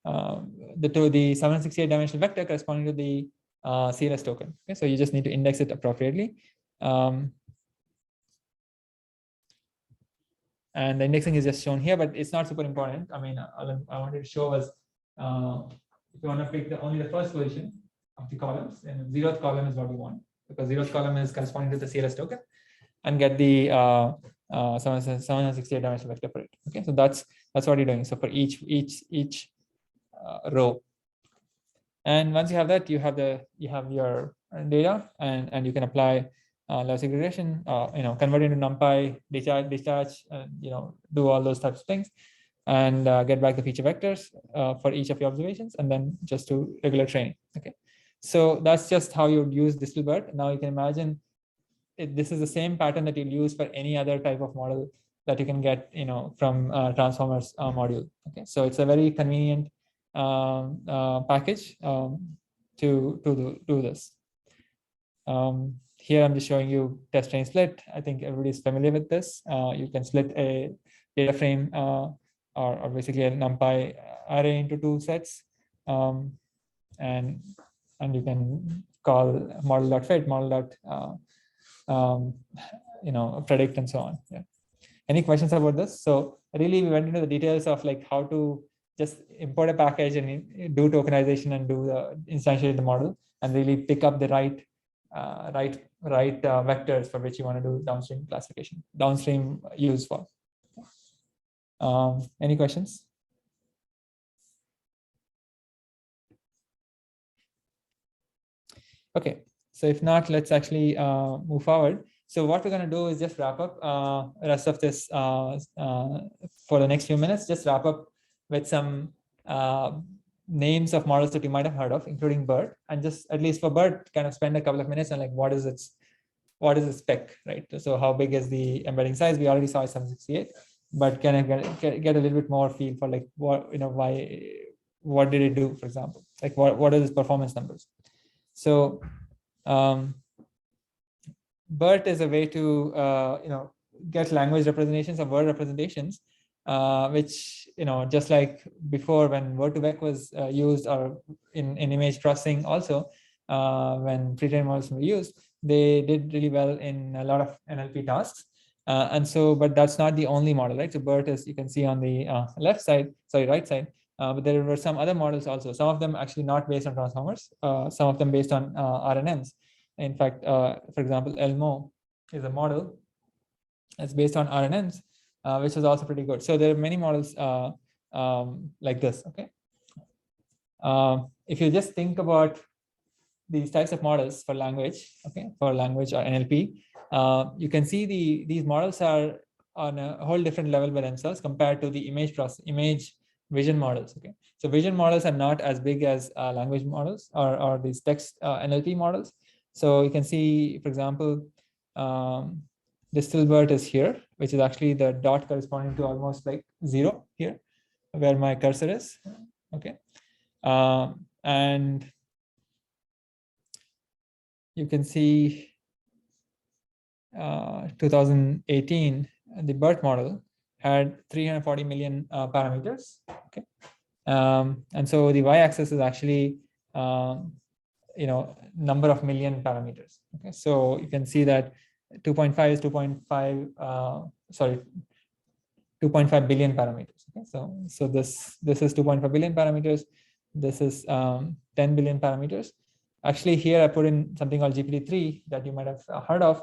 768 dimensional vector corresponding to the CLS token. Okay, so you just need to index it appropriately. And the indexing is just shown here, but it's not super important. I mean, I wanted to show was if you want to pick only the first position of the columns, and the 0th column is what we want, because 0th column is corresponding to the CLS token, and get the 768 dimensional vector for it. Okay, so that's what you're doing. So for each row, and once you have that, you have your data, and you can apply logistic regression, convert into NumPy, discharge, do all those types of things, and get back the feature vectors for each of your observations, and then just do regular training. Okay, so that's just how you would use Distilbert. Now you can imagine this is the same pattern that you'll use for any other type of model that you can get, from Transformers module. Okay, so it's a very convenient package to do this. Here I'm just showing you test train split. I think everybody's familiar with this. You can split a data frame or basically a NumPy array into 2 sets, and you can call model.fit, predict, and so on. Yeah. Any questions about this? So really, we went into the details of like how to just import a package and do tokenization and do the instantiate the model, and really pick up the right write vectors for which you want to do downstream classification, downstream use for. Any questions? Okay, so if not, let's actually move forward. So what we're going to do is just wrap up rest of this for the next few minutes. Just wrap up with some names of models that you might have heard of, including BERT, and just at least for BERT, kind of spend a couple of minutes on like what is its spec, right? So how big is the embedding size? We already saw 768, but can I get a little bit more feel for like what, what did it do, for example, like what are its performance numbers? So BERT is a way to get language representations of word representations, which just like before when word2vec was used, or in image processing also, when pre-trained models were used, they did really well in a lot of NLP tasks. And so, but that's not the only model, right? So BERT is, you can see on the right side, but there were some other models also. Some of them actually not based on transformers, some of them based on RNNs. In fact, for example, Elmo is a model that's based on RNNs, which is also pretty good. So there are many models like this. Okay, if you just think about these types of models for language, okay, for language or NLP, you can see these models are on a whole different level by themselves compared to the image vision models. Okay, so vision models are not as big as language models or these text NLP models. So you can see, for example, Distilbert is here, which is actually the dot corresponding to almost like 0 here, where my cursor is. Okay, and you can see 2018, the BERT model had 340 million parameters. Okay, and so the y-axis is actually number of million parameters. Okay, so you can see that 2.5 is 2.5 billion parameters. Okay, so this is 2.5 billion parameters. This is 10 billion parameters. Actually, here I put in something called GPT-3 that you might have heard of.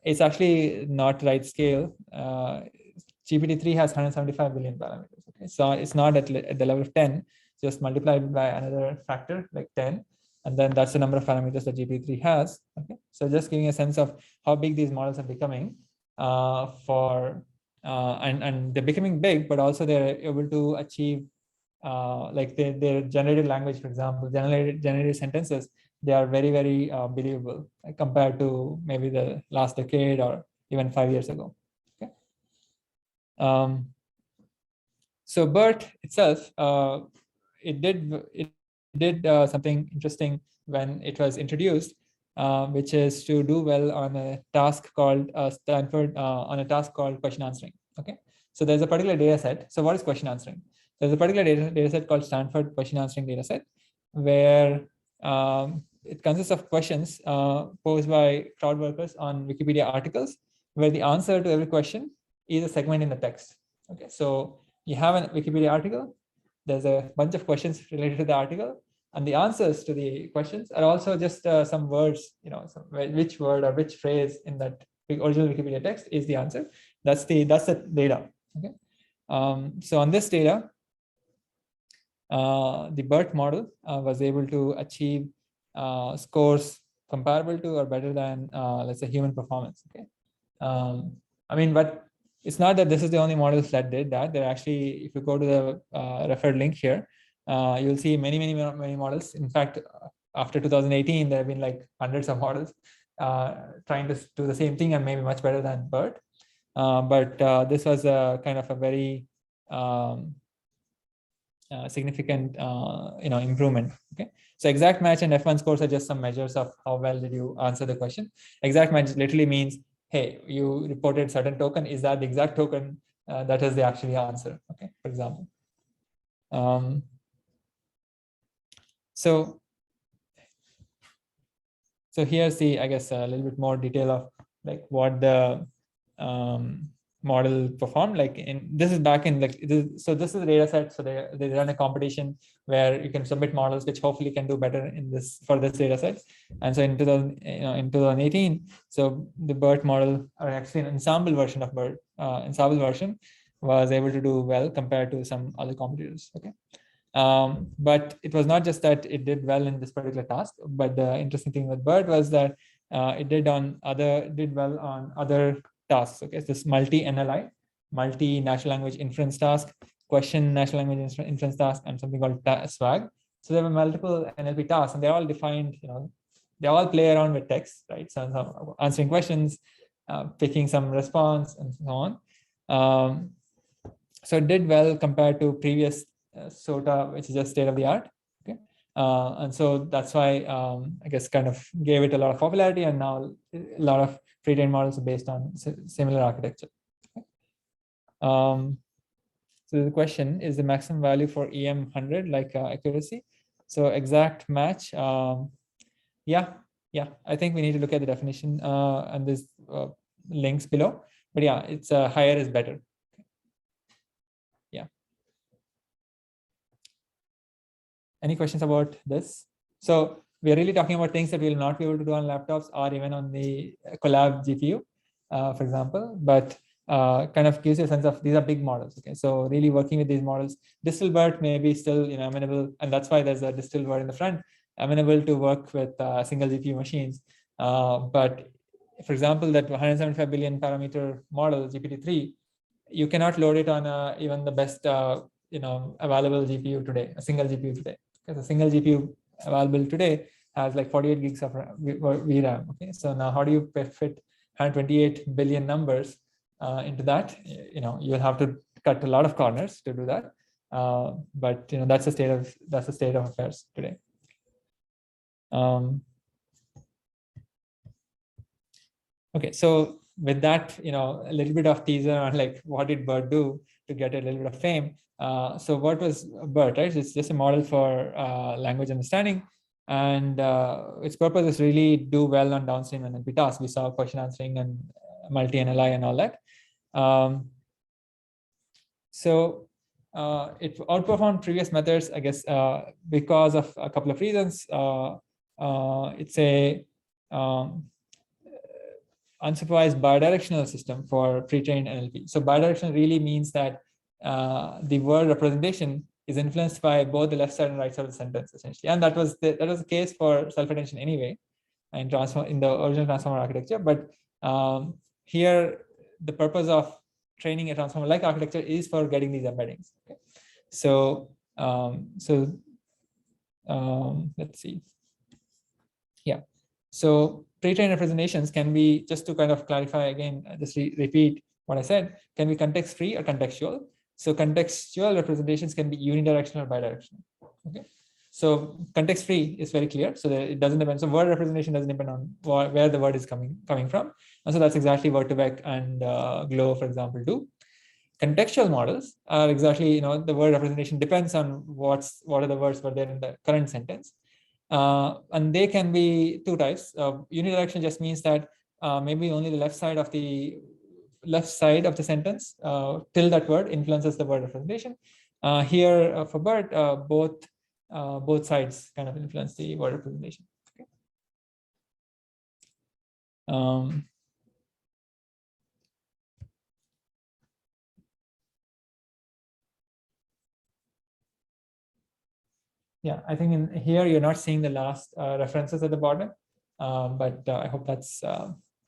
It's actually not right scale. GPT-3 has 175 billion parameters. Okay, so it's not at the level of 10. Just multiplied by another factor like 10, and then that's the number of parameters that GPT-3 has. Okay, so just giving a sense of how big these models are becoming, and they're becoming big, but also they're able to achieve like their generated language, for example, generated sentences. They are very, very believable compared to maybe the last decade or even 5 years ago. Okay. So BERT itself, it did something interesting when it was introduced, which is to do well on a task called Stanford, on a task called question answering. Okay, so there's a particular data set. So what is question answering? There's a particular data set called Stanford question answering data set, where it consists of questions posed by crowd workers on Wikipedia articles, where the answer to every question is a segment in the text. Okay, so you have a Wikipedia article, there's a bunch of questions related to the article, and the answers to the questions are also just some words, which word or which phrase in that original Wikipedia text is the answer. That's the data. Okay, so on this data, the BERT model was able to achieve scores comparable to or better than, let's say, human performance. Okay, I mean, but it's not that this is the only models that did that. They're actually, if you go to the referred link here, you'll see many models. In fact, after 2018, there have been like hundreds of models trying to do the same thing and maybe much better than BERT. But this was a kind of a very significant improvement. Okay, so exact match and F1 scores are just some measures of how well did you answer the question. Exact match literally means, hey, you reported certain token, is that the exact token that is the actual answer? Okay, for example. So here's the, I guess, a little bit more detail of like what the model performed. Like this is back in like so this is the data set. So they run a competition where you can submit models which hopefully can do better in this for this data set. And so in 2018, so the BERT model, or actually an ensemble version of BERT, ensemble version, was able to do well compared to some other competitors. Okay. But it was not just that it did well in this particular task, but the interesting thing with BERT was that it did well on other tasks. Okay, so this multi-NLI, multi-natural language inference task, question natural language inference task, and something called SWAG. So there were multiple NLP tasks, and they're all defined. They all play around with text, right? So answering questions, picking some response, and so on. So it did well compared to previous SOTA, which is just state of the art. Okay, and so that's why I guess kind of gave it a lot of popularity, and now a lot of pre-trained models are based on similar architecture. Okay. So the question is the maximum value for EM 100 like accuracy. So exact match. Yeah, I think we need to look at the definition and there's links below. But yeah, it's higher is better. Yeah. Any questions about this? So we are really talking about things that we will not be able to do on laptops or even on the Collab GPU, for example, but kind of gives you a sense of these are big models. Okay, so really working with these models, distilled BERT may be still amenable, and that's why there's a distilled BERT in the front, amenable to work with single GPU machines. But for example, that 175 billion parameter model GPT-3, you cannot load it on even the best available GPU today, a single GPU today. Because a single GPU available today has like 48 gigs of VRAM. Okay, so now how do you fit 128 billion numbers into that? You'll have to cut a lot of corners to do that. But that's the state of affairs today. Okay, so with that, a little bit of teaser on like what did BERT do to get a little bit of fame. So what was BERT, right? It's just a model for language understanding, and its purpose is really do well on downstream NLP tasks. We saw question answering and multi-NLI and all that. So it outperformed previous methods, I guess, because of a couple of reasons. It's a unsupervised bidirectional system for pre-trained NLP. So bidirectional really means that the word representation is influenced by both the left side and right side of the sentence, essentially. And that was the case for self-attention anyway, and in the original transformer architecture. But here, the purpose of training a transformer-like architecture is for getting these embeddings. Okay. So let's see. Yeah. So pre-trained representations can be, just to kind of clarify again, just repeat what I said, can be context-free or contextual. So contextual representations can be unidirectional or bidirectional. Okay. So context-free is very clear. So that it doesn't depend. So word representation doesn't depend on where the word is coming from. And so that's exactly what Tibek and Glow, for example, do. Contextual models are exactly, the word representation depends on what are the words were there in the current sentence. And they can be two types. Unidirectional just means that maybe only the left side of the sentence till that word influences the word representation. Here for BERT, both sides kind of influence the word representation. Okay. Yeah, I think in here you're not seeing the last references at the bottom, but I hope that's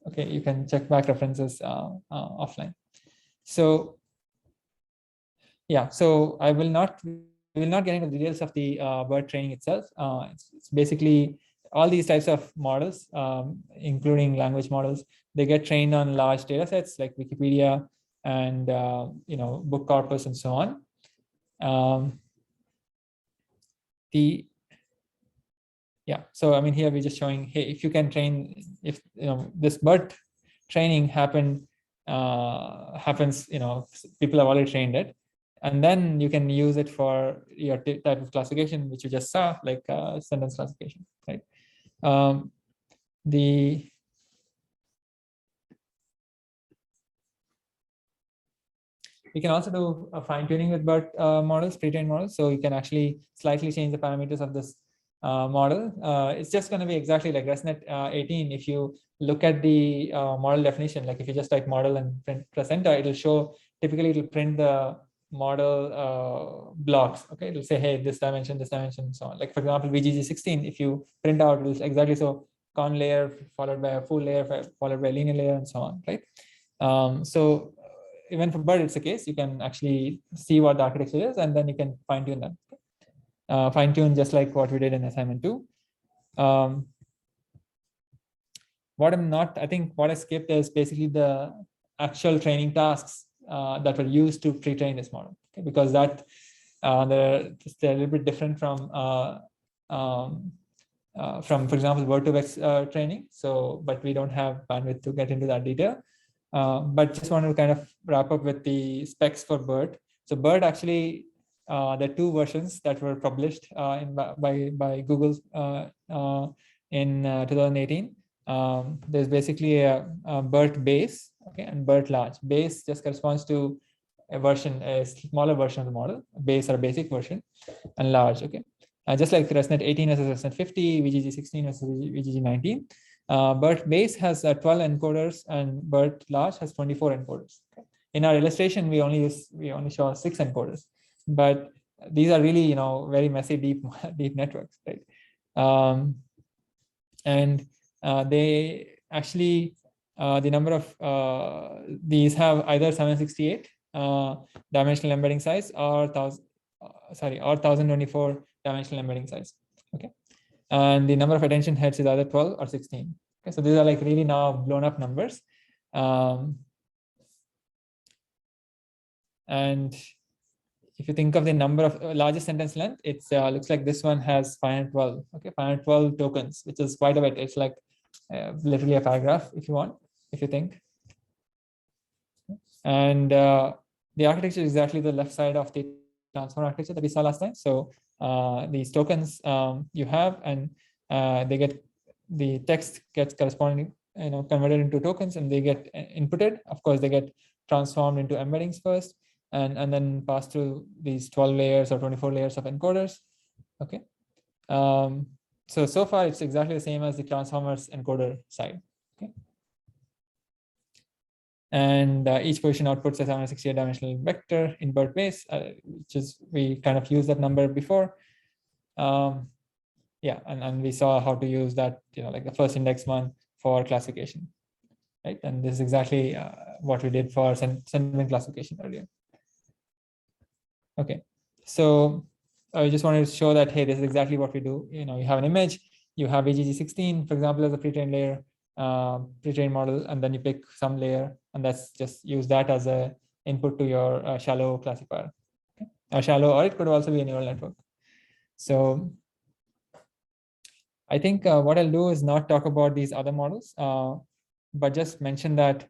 okay. You can check back references offline. So yeah, so we will not get into the details of the BERT training itself. It's basically all these types of models, including language models, they get trained on large data sets like Wikipedia and book corpus and so on. Yeah, so I mean here we're just showing, hey, if you can train, if this BERT training happens, people have already trained it, and then you can use it for your type of classification, which you just saw, like sentence classification, right? We can also do a fine tuning with BERT models, pre-trained models. So you can actually slightly change the parameters of this model. It's just going to be exactly like ResNet 18. If you look at the model definition, like if you just type model and press enter, it'll show, typically it'll print the model blocks. Okay, it'll say, hey, this dimension, and so on. Like for example, VGG16, if you print out, it's exactly so, con layer followed by a full layer followed by a linear layer and so on, right? So even for BERT, it's the case. You can actually see what the architecture is, and then you can fine tune them. Fine tune just like what we did in assignment 2. What I'm not, I think what I skipped is basically the actual training tasks that were used to pre-train this model, okay? Because that they're a little bit different from, for example, word2vec training. So, but we don't have bandwidth to get into that detail. But just want to kind of wrap up with the specs for BERT. So BERT actually, there are 2 versions that were published by Google in 2018. There's basically a BERT base, okay, and BERT large. Base just corresponds to a version, a smaller version of the model, base or basic version, and large, okay. Just like ResNet 18 versus ResNet 50, VGG 16 versus VGG 19. BERT base has 12 encoders and BERT large has 24 encoders. Okay. In our illustration, we only show 6 encoders, but these are really, very messy, deep networks, right? And they actually, the number of these have either 768 dimensional embedding size or 1024 dimensional embedding size. Okay, and the number of attention heads is either 12 or 16. Okay, so these are like really now blown up numbers. And if you think of the number of largest sentence length, it looks like this one has 512. Okay, 512 tokens, which is quite a bit. It's like literally a paragraph, if you want, if you think. And the architecture is exactly the left side of the transformer architecture that we saw last time. So these tokens you have, and they get, the text gets corresponding, converted into tokens, and they get inputted. Of course, they get transformed into embeddings first, and then pass through these 12 layers or 24 layers of encoders. Okay. So far it's exactly the same as the transformers encoder side. Okay. And each position outputs a 768 dimensional vector in BERT base, which is, we kind of used that number before. Yeah, and we saw how to use that, like the first index one for classification, right? And this is exactly what we did for sentiment classification earlier. Okay, so I just wanted to show that, hey, this is exactly what we do. You have an image, you have VGG16, for example, as a pre-trained layer, pre-trained model, and then you pick some layer, and that's just use that as a input to your shallow classifier. Okay? Shallow, or it could also be a neural network. So I think what I'll do is not talk about these other models, but just mention that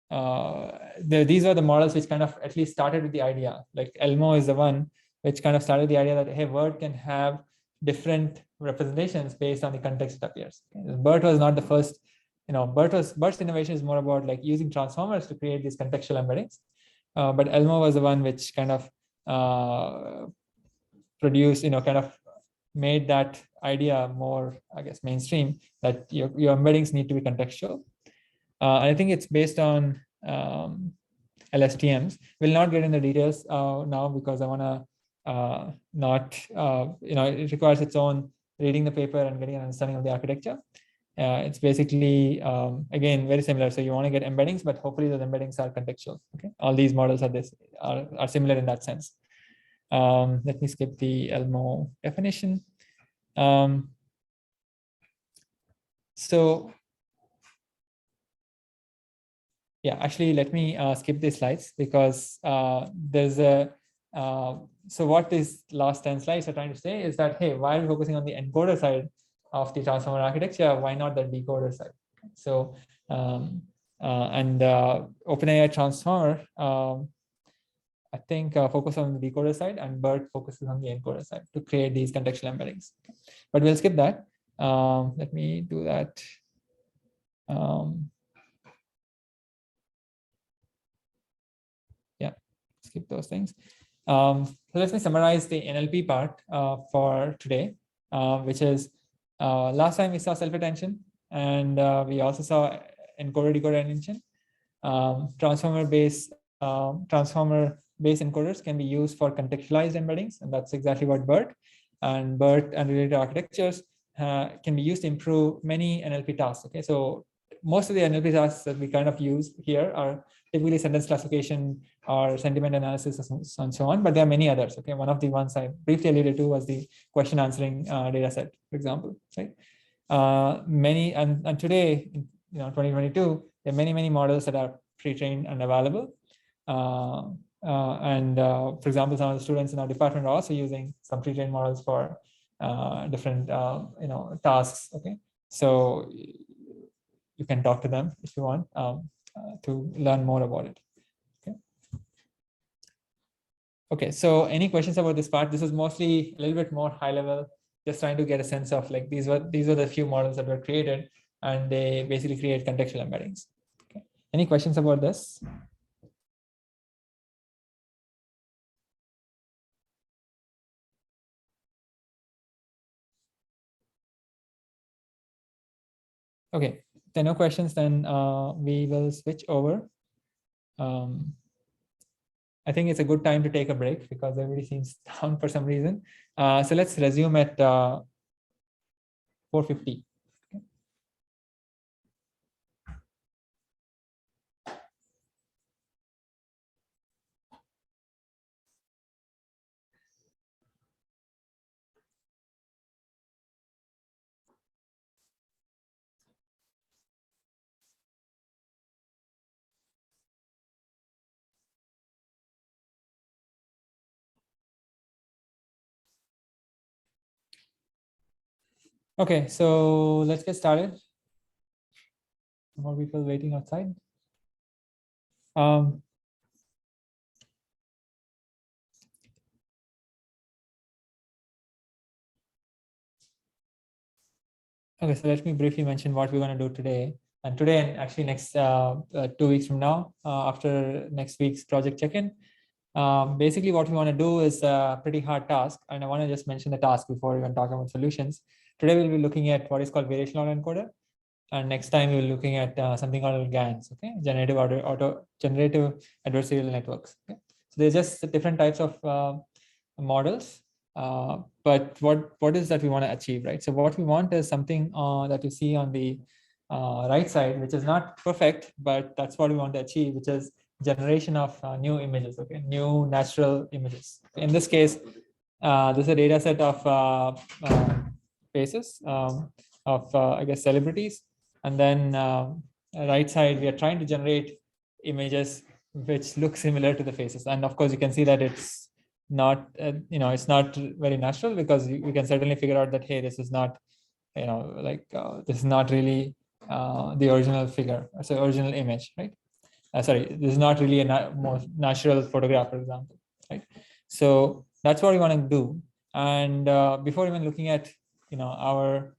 these are the models which kind of at least started with the idea. Like Elmo is the one which kind of started the idea that, hey, word can have different representations based on the context it appears. Okay? BERT was not the first. BERT's innovation is more about like using transformers to create these contextual embeddings. But Elmo was the one which kind of produced, kind of made that idea more, I guess, mainstream, that your embeddings need to be contextual. I think it's based on LSTMs. We'll not get into the details now, because I want to not, it requires its own reading the paper and getting an understanding of the architecture. It's basically, again, very similar. So you want to get embeddings, but hopefully those embeddings are contextual. Okay, all these models are similar in that sense. Let me skip the Elmo definition. So yeah, actually, let me skip these slides, because there's a, so what these last 10 slides are trying to say is that, hey, while focusing on the encoder side of the transformer architecture, why not the decoder side? So, OpenAI transformer, I think focus on the decoder side, and BERT focuses on the encoder side to create these contextual embeddings. But we'll skip that. Let me do that. skip those things. So let me summarize the NLP part for today, which is last time we saw self-attention, and we also saw encoder-decoder attention. Transformer-based encoders can be used for contextualized embeddings, and that's exactly what BERT and related architectures can be used to improve many NLP tasks. Okay, so most of the NLP tasks that we kind of use here are typically sentence classification or sentiment analysis and so on, but there are many others. Okay, one of the ones I briefly alluded to was the question answering data set, for example, right? Many and today, 2022, there are many models that are pre-trained and available. For example, some of the students in our department are also using some pre-trained models for different tasks. Okay, so you can talk to them if you want to learn more about it. Okay, so any questions about this part? This is mostly a little bit more high level, just trying to get a sense of like these were the few models that were created, and they basically create contextual embeddings. Okay. Any questions about this? Okay, if there are no questions, then we will switch over. I think it's a good time to take a break because everybody seems down for some reason. So let's resume at 4:50. Okay, so let's get started. More people waiting outside. Okay, so let me briefly mention what we're going to do today. And today, and actually next 2 weeks from now, after next week's project check-in, basically what we want to do is a pretty hard task. And I want to just mention the task before we even talk about solutions. Today, we'll be looking at what is called Variational Autoencoder. And next time, we'll be looking at something called GANs, okay? Generative Adversarial Networks. Okay? So they're just different types of models. But what is that we want to achieve, right? So what we want is something that you see on the right side, which is not perfect, but that's what we want to achieve, which is generation of new images, okay, new natural images. In this case, this is a data set of faces of I guess celebrities, and then right side we are trying to generate images which look similar to the faces, and of course you can see that it's not it's not very natural, because we can certainly figure out that hey, this is not this is not really the original figure, so original image, right? Sorry, this is not really a more natural photograph, for example, right? So that's what we want to do. And before even looking at our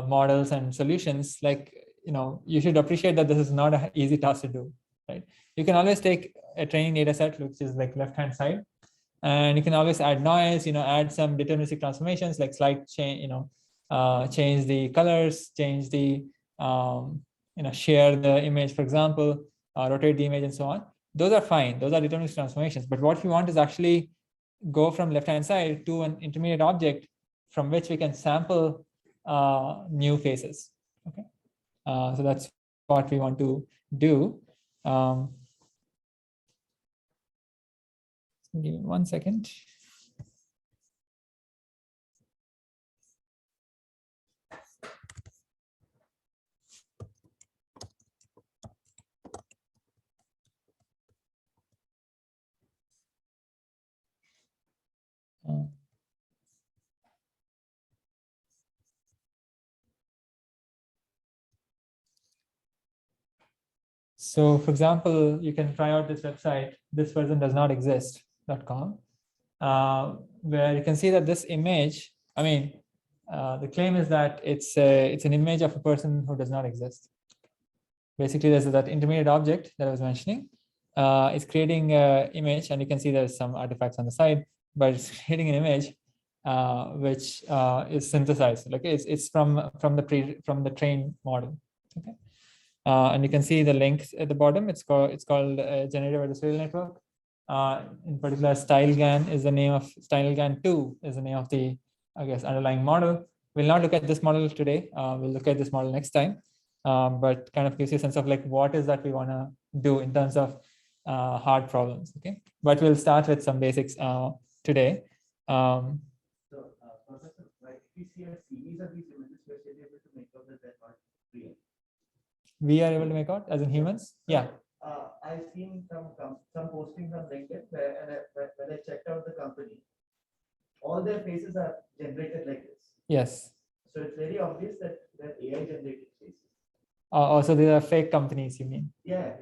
models and solutions, like you should appreciate that this is not an easy task to do, right? You can always take a training data set, which is like left hand side, and you can always add noise, add some deterministic transformations like slight change, change the colors, change the share the image, for example, rotate the image and so on. Those are fine. Those are deterministic transformations. But what we want is actually go from left-hand side to an intermediate object from which we can sample new faces. Okay, so that's what we want to do. Give me 1 second. So for example, you can try out this website, this version does not exist.com, where you can see that this image, the claim is that it's an image of a person who does not exist. Basically, there's that intermediate object that I was mentioning. is creating an image, and you can see there's some artifacts on the side, but it's creating an image which is synthesized. Like it's from the trained model. Okay, and you can see the links at the bottom. It's called Generative Adversarial Network. In particular, StyleGAN is the name of StyleGAN 2 is the name of the, I guess, underlying model. We'll not look at this model today. We'll look at this model next time. But kind of gives you a sense of like what is that we want to do in terms of hard problems. Okay, but we'll start with some basics today. Professor, like if we see a series of these images, we're still able to make out that they're not real. We are able to make out as in humans. Yeah. I've seen some postings on LinkedIn where when I checked out the company, all their faces are generated like this. Yes. So it's very obvious that they're AI generated faces. Oh, so these are fake companies, you mean? Yeah.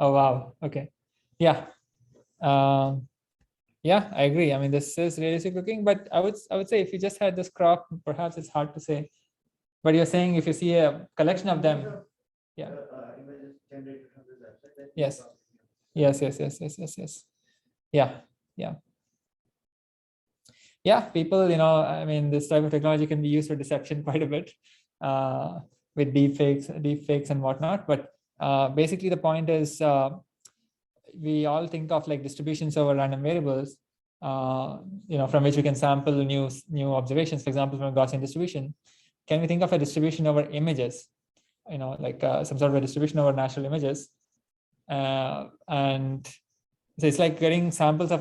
Oh wow. Okay. Yeah. Yeah, I agree. I mean, this is realistic looking, but I would say if you just had this crop, perhaps it's hard to say. But you're saying if you see a collection of them, yeah. Images generated from this website. Yes. Yes. Yeah. Yeah, people, I mean, this type of technology can be used for deception quite a bit with deepfakes and whatnot. But basically the point is we all think of like distributions over random variables, from which we can sample new observations, for example, from a Gaussian distribution. Can we think of a distribution over images, like some sort of a distribution over natural images? And so it's like getting samples of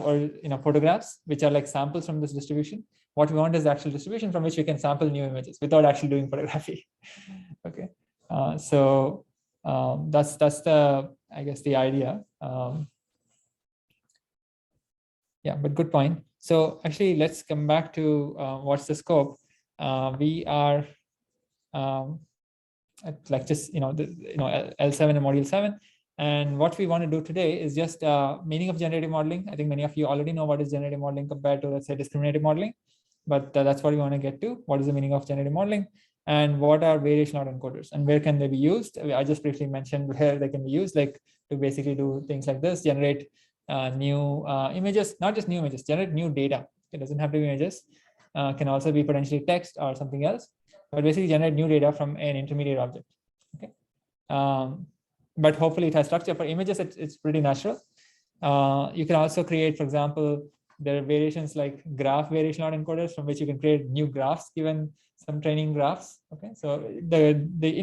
photographs, which are like samples from this distribution. What we want is the actual distribution from which we can sample new images without actually doing photography. Okay, so that's the, I guess, the idea. Yeah, but good point. So actually, let's come back to what's the scope. We are at like just L7 and module 7. And what we want to do today is just meaning of generative modeling. I think many of you already know what is generative modeling compared to, let's say, discriminative modeling. But that's what we want to get to. What is the meaning of generative modeling? And what are variational autoencoders? And where can they be used? I just briefly mentioned where they can be used, like to basically do things like this, generate new images, not just new images, generate new data. It doesn't have to be images. Can also be potentially text or something else. But basically generate new data from an intermediate object. Okay. But hopefully it has structure. For images, it's pretty natural. You can also create, for example, there are variations like graph variational autoencoders from which you can create new graphs given some training graphs. Okay, so the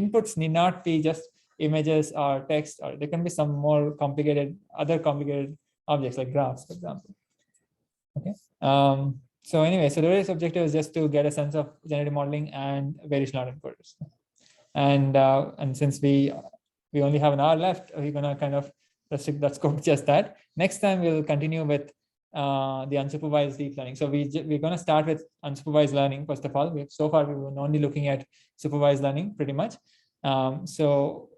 inputs need not be just images or text, or there can be some more complicated, other complicated objects like graphs, for example. Okay. So anyway, so the various objective is just to get a sense of generative modeling and variational autoencoders. And since we only have an hour left, we're gonna kind of restrict that scope to just that. Next time we'll continue with the unsupervised deep learning. So we're gonna start with unsupervised learning first of all. So far we were only looking at supervised learning pretty much. So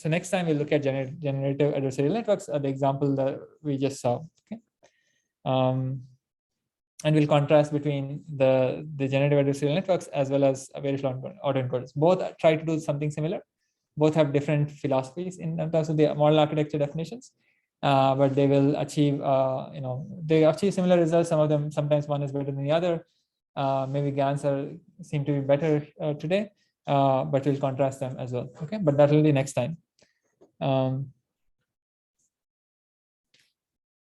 next time we'll look at generative adversarial networks, the example that we just saw. Okay. And we'll contrast between the generative adversarial networks as well as variational autoencoders. Both try to do something similar. Both have different philosophies in terms of the model architecture definitions, but they will achieve, they achieve similar results. Some of them, sometimes one is better than the other. Maybe GANs seem to be better today, but we'll contrast them as well. Okay, but that will be next time.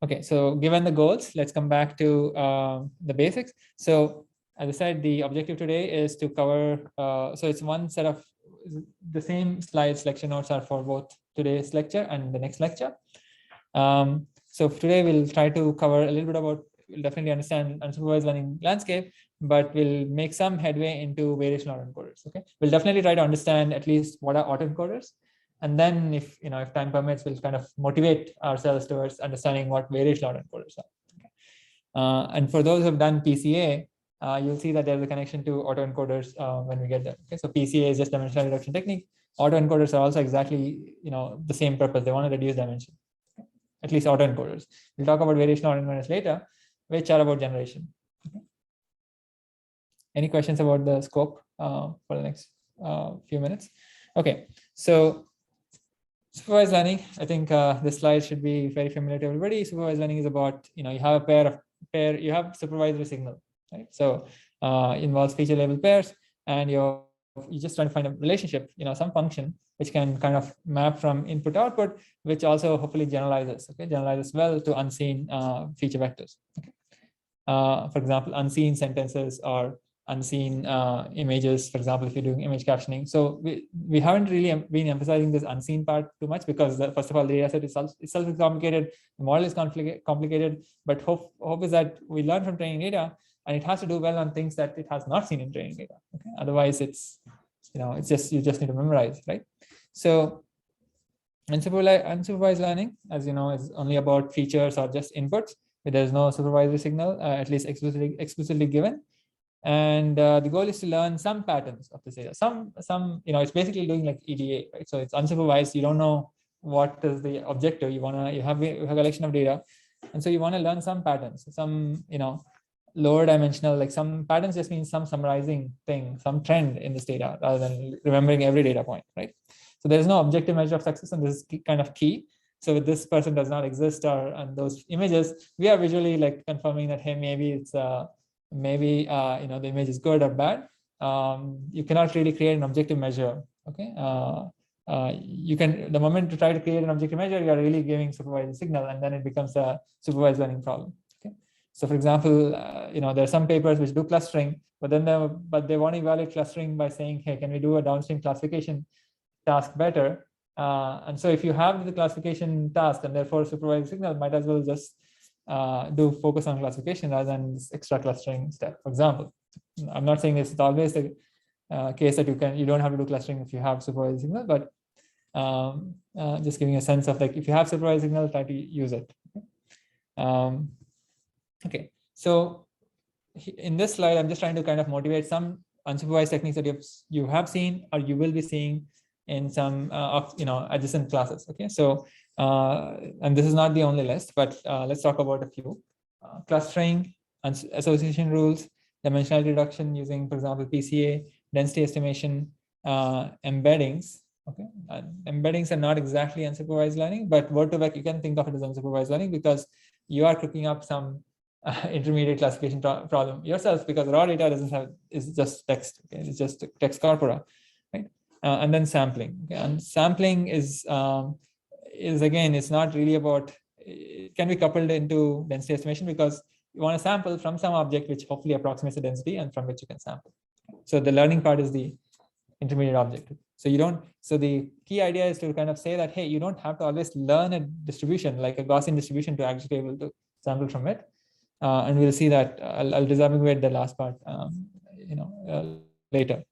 Okay, so given the goals, let's come back to the basics. So as I said, the objective today is to cover, so it's one set of the same slides. Lecture notes are for both today's lecture and the next lecture. So today we'll try to cover a little bit about, we'll definitely understand unsupervised learning landscape, but we'll make some headway into variational autoencoders. Okay, we'll definitely try to understand at least what are autoencoders. And then if time permits, we'll kind of motivate ourselves towards understanding what variational autoencoders are. Okay. And for those who have done PCA, you'll see that there's a connection to autoencoders when we get there. Okay, so PCA is just dimensional reduction technique. Autoencoders are also exactly the same purpose. They want to reduce dimension. Okay. At least autoencoders. We'll talk about variational autoencoders later, which are about generation. Okay. Any questions about the scope for the next few minutes? Okay, so Supervised learning, I think this slide should be very familiar to everybody. Supervised learning is about, you have a you have supervisory signal, right? So involves feature label pairs, and you're just trying to find a relationship, some function which can kind of map from input to output, which also hopefully generalizes, generalizes well to unseen feature vectors. Okay. For example, unseen sentences or unseen images, for example, if you're doing image captioning. So we haven't really been emphasizing this unseen part too much because first of all, the data set itself is complicated, the model is complicated, but hope is that we learn from training data and it has to do well on things that it has not seen in training data. Okay? Otherwise it's, it's just, you just need to memorize, right? So unsupervised learning, as you know, is only about features or just inputs. There's no supervisory signal, at least explicitly given. And the goal is to learn some patterns of this data. Some, it's basically doing like EDA, right? So it's unsupervised. You don't know what is the objective. You have a collection of data, and so you want to learn some patterns, some, lower dimensional, like some patterns just means some summarizing thing, some trend in this data, rather than remembering every data point, right? So there is no objective measure of success, and this is kind of key. So if this person does not exist, or and those images, we are visually like confirming that, hey, maybe it's the image is good or bad. You cannot really create an objective measure. Okay. You can, the moment you try to create an objective measure, you are really giving supervised signal, and then it becomes a supervised learning problem. Okay. So for example, there are some papers which do clustering, but then they want to evaluate clustering by saying, hey, can we do a downstream classification task better? And so if you have the classification task and therefore supervised signal, might as well just do focus on classification rather than this extra clustering step. For example, I'm not saying this is always the case that you don't have to do clustering if you have supervised signal, but just giving a sense of like, if you have supervised signal, try to use it. Okay, so in this slide, I'm just trying to kind of motivate some unsupervised techniques that you have seen or you will be seeing in some adjacent classes. Okay, so and this is not the only list, but let's talk about a few. Clustering, association rules, dimensionality reduction using, for example, PCA, density estimation, embeddings. Okay, embeddings are not exactly unsupervised learning, but word2vec, you can think of it as unsupervised learning because you are cooking up some intermediate classification problem yourself, because raw data is just text. Okay, it's just text corpora, right? And then sampling. Okay? And sampling is again, it's not really about, it can be coupled into density estimation because you want to sample from some object which hopefully approximates the density and from which you can sample. So the learning part is the intermediate objective. So the key idea is to kind of say that, hey, you don't have to always learn a distribution like a Gaussian distribution to actually be able to sample from it. And we'll see that I'll disambiguate the last part, later.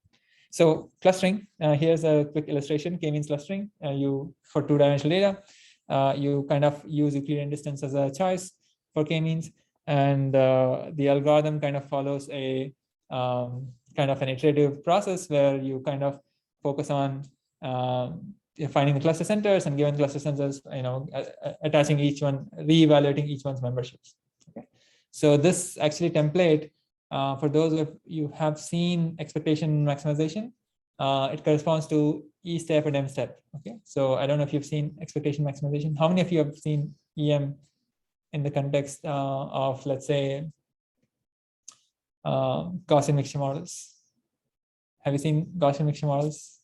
So clustering, here's a quick illustration, k-means clustering. For two-dimensional data, you kind of use Euclidean distance as a choice for k-means, and the algorithm kind of follows a kind of an iterative process where you kind of focus on finding the cluster centers, and given cluster centers, attaching each one, re-evaluating each one's memberships. Okay. So this actually template, for those of you have seen expectation maximization, it corresponds to E step and M step. Okay, so I don't know if you've seen expectation maximization. How many of you have seen EM in the context of, let's say, Gaussian mixture models? Have you seen Gaussian mixture models?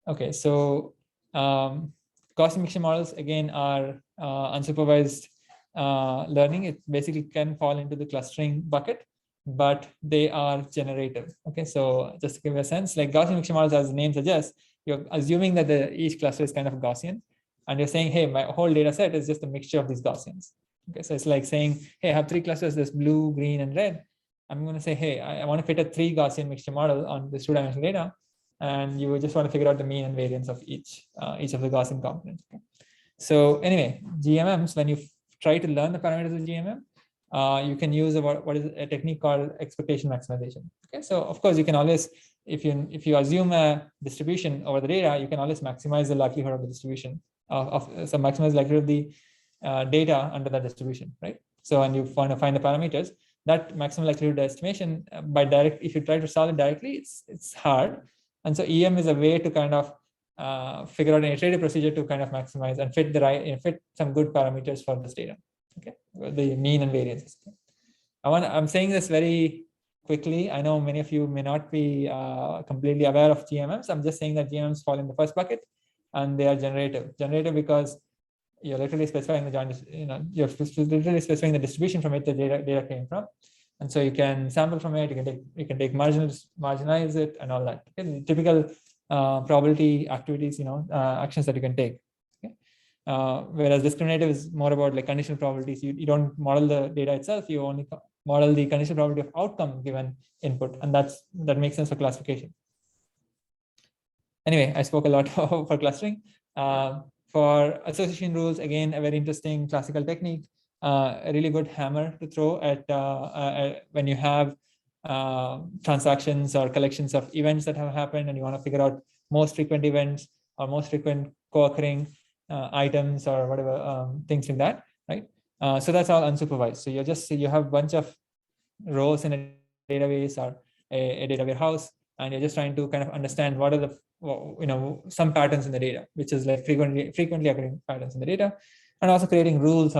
Okay, so Gaussian mixture models again are unsupervised learning. It basically can fall into the clustering bucket, but they are generative. Okay, so just to give a sense, like Gaussian mixture models, as the name suggests, you're assuming that each cluster is kind of Gaussian, and you're saying, hey, my whole data set is just a mixture of these Gaussians. Okay, so it's like saying, hey, I have three clusters, there's blue, green, and red. I'm going to say, hey, I want to fit a 3 Gaussian mixture model on this two-dimensional data, and you just want to figure out the mean and variance of each of the Gaussian components. Okay? So anyway, GMMs, when you try to learn the parameters of GMM, you can use what is a technique called expectation maximization. Okay, so of course you can always, if you assume a distribution over the data, you can always maximize the likelihood of the distribution so maximize the likelihood of the data under that distribution, right? So and you want to find the parameters, that maximum likelihood estimation if you try to solve it directly, it's hard. And so EM is a way to kind of figure out an iterative procedure to kind of maximize and fit the right, fit some good parameters for this data. Okay, the mean and variance. I'm saying this very quickly. I know many of you may not be completely aware of GMMs. I'm just saying that GMMs fall in the first bucket, and they are generative. Generative because you're literally specifying the joint, you're literally specifying the distribution from which the data came from, and so you can sample from it. You can take marginalize it, and all that. Okay? The typical probability activities, actions that you can take. Okay? Whereas discriminative is more about like conditional probabilities. You don't model the data itself. You only model the conditional probability of outcome given input, and that makes sense for classification. Anyway, I spoke a lot for clustering. For association rules, again, a very interesting classical technique, a really good hammer to throw at when you have transactions or collections of events that have happened, and you want to figure out most frequent events or most frequent co-occurring items or whatever, things like that, right? So that's all unsupervised. So you have a bunch of rows in a database or a data warehouse, and you're just trying to kind of understand what are the some patterns in the data, which is like frequently occurring patterns in the data, and also creating rules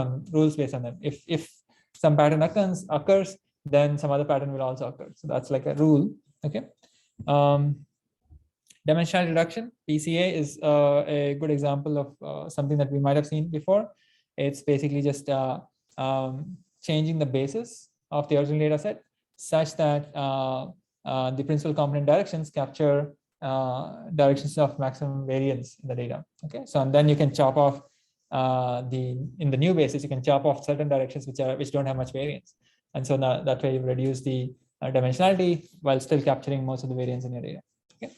based on them. If some pattern occurs, then some other pattern will also occur. So that's like a rule. Okay. Dimensional reduction, PCA, is a good example of something that we might have seen before. It's basically just changing the basis of the original data set such that the principal component directions capture directions of maximum variance in the data. Okay, so and then you can chop off in the new basis, you can chop off certain directions which don't have much variance, and so that way you reduce the dimensionality while still capturing most of the variance in your data. Okay.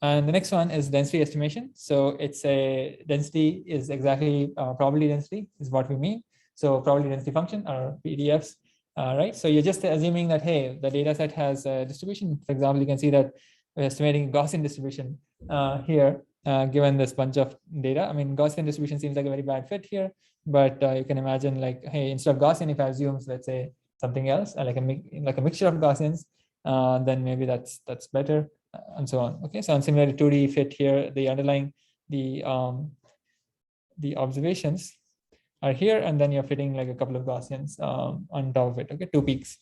And the next one is density estimation. So it's a density is exactly probability density is what we mean. So probability density function or PDFs, right? So you're just assuming that, hey, the data set has a distribution. For example, you can see that we're estimating Gaussian distribution here, given this bunch of data. I mean, Gaussian distribution seems like a very bad fit here, but you can imagine like, hey, instead of Gaussian, if I assume, let's say, something else, like a mixture of Gaussians, then maybe that's better. And so on. Okay, so on similarly 2D fit here, the underlying the observations are here, and then you're fitting like a couple of Gaussians on top of it. Okay, 2 peaks.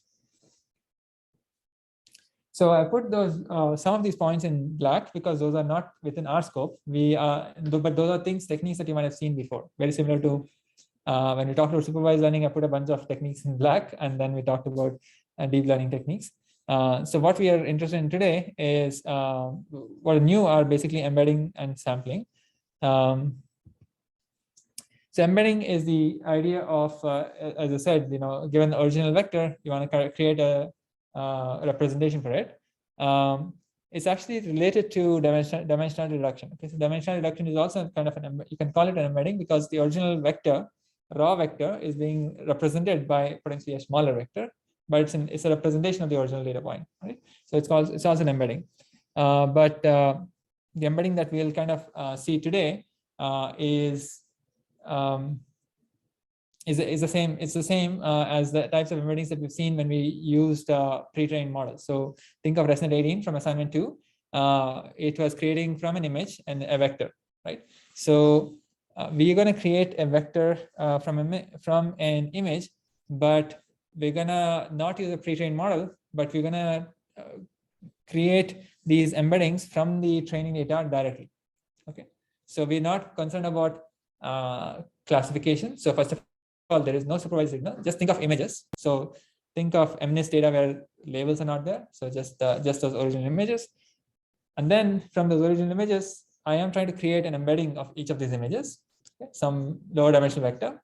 So I put those some of these points in black because those are not within our scope. But those are techniques that you might have seen before. Very similar to when we talked about supervised learning. I put a bunch of techniques in black, and then we talked about deep learning techniques. So what we are interested in today is what are new are basically embedding and sampling. So embedding is the idea of, as I said, given the original vector, you want to create a representation for it. It's actually related to dimensional reduction. Okay, so dimensional reduction is also kind of you can call it an embedding because the original vector, raw vector, is being represented by potentially a smaller vector, but it's a representation of the original data point, right? So it's also an embedding. But the embedding that we'll kind of see today is the same. It's the same as the types of embeddings that we've seen when we used pre-trained models. So think of ResNet 18 from assignment 2. It was creating from an image and a vector, right? So we're going to create a vector from an image, but we're gonna not use a pre-trained model, but we're gonna create these embeddings from the training data directly. Okay, so we're not concerned about classification. So first of all, there is no supervised signal. Just think of images. So think of MNIST data where labels are not there. So just those original images, and then from those original images, I am trying to create an embedding of each of these images, okay, some lower dimensional vector.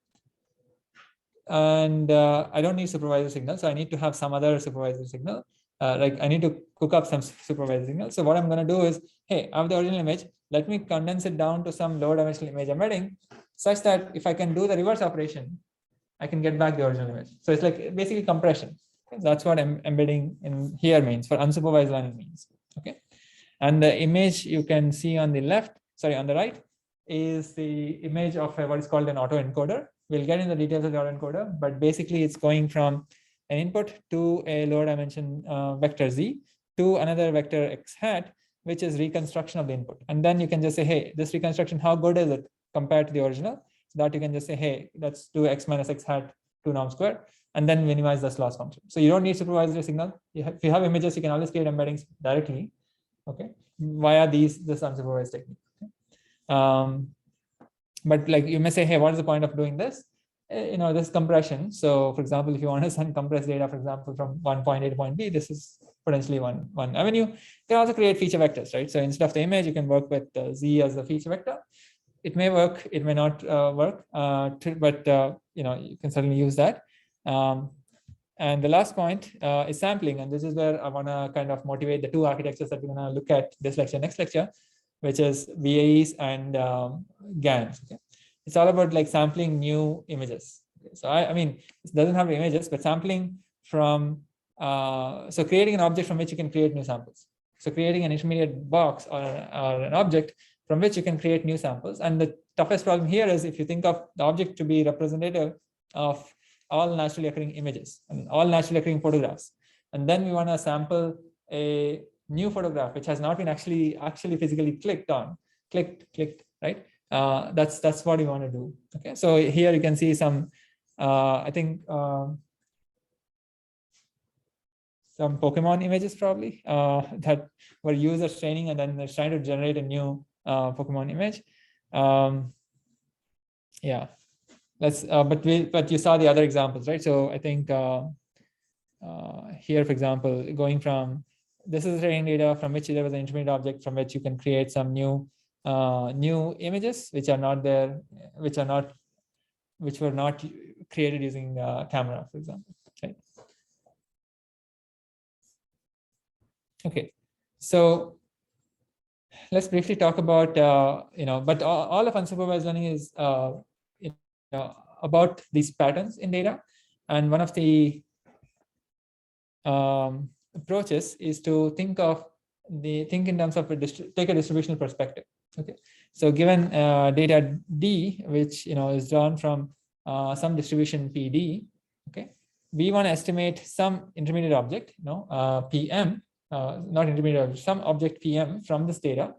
And I don't need supervisor signal, so I need to have some other supervisor signal. Like I need to cook up some supervisor signal. So what I'm going to do is, hey, I have the original image. Let me condense it down to some lower dimensional image embedding, such that if I can do the reverse operation, I can get back the original image. So it's like basically compression. Okay? That's what embedding in here means for unsupervised learning means. Okay, and the image you can see on the on the right, is the image of what is called an autoencoder. We'll get into the details of the autoencoder, but basically it's going from an input to a lower dimension vector z to another vector x hat, which is reconstruction of the input. And then you can just say, hey, this reconstruction, how good is it compared to the original? So that you can just say, hey, let's do x minus x hat 2 norm square, and then minimize this loss function. So you don't need supervisory signal. If you have images, you can always create embeddings directly, okay, via this unsupervised technique. Okay? But like you may say, hey, what is the point of doing this? This compression. So for example, if you want to send compressed data, for example, from one point A to point B, this is potentially one avenue. You can also create feature vectors, right? So instead of the image, you can work with Z as the feature vector. It may work, it may not work, but you can certainly use that. And the last point is sampling, and this is where I want to kind of motivate the two architectures that we're going to look at this lecture, next lecture, which is VAEs and GANs. Okay? It's all about like sampling new images. Okay? So I mean, it doesn't have images, but sampling from so creating an object from which you can create new samples. So creating an intermediate box or an object from which you can create new samples. And the toughest problem here is if you think of the object to be representative of all naturally occurring images and all naturally occurring photographs, and then we want to sample a new photograph which has not been actually physically clicked, right? That's what we want to do. Okay, so here you can see some I think some Pokemon images probably that were users training, and then they're trying to generate a new Pokemon image. Yeah, but you saw the other examples, right? So I think here, for example, going from this is training data from which there was an intermediate object from which you can create some new images which are not there, which were not created using camera, for example. Right? Okay, so let's briefly talk about but all of unsupervised learning is about these patterns in data, and one of the approaches is to think in terms of take a distributional perspective. Okay, so given data D, which is drawn from some distribution PD, okay, we want to estimate some intermediate object, PM, not intermediate object, some object PM from this data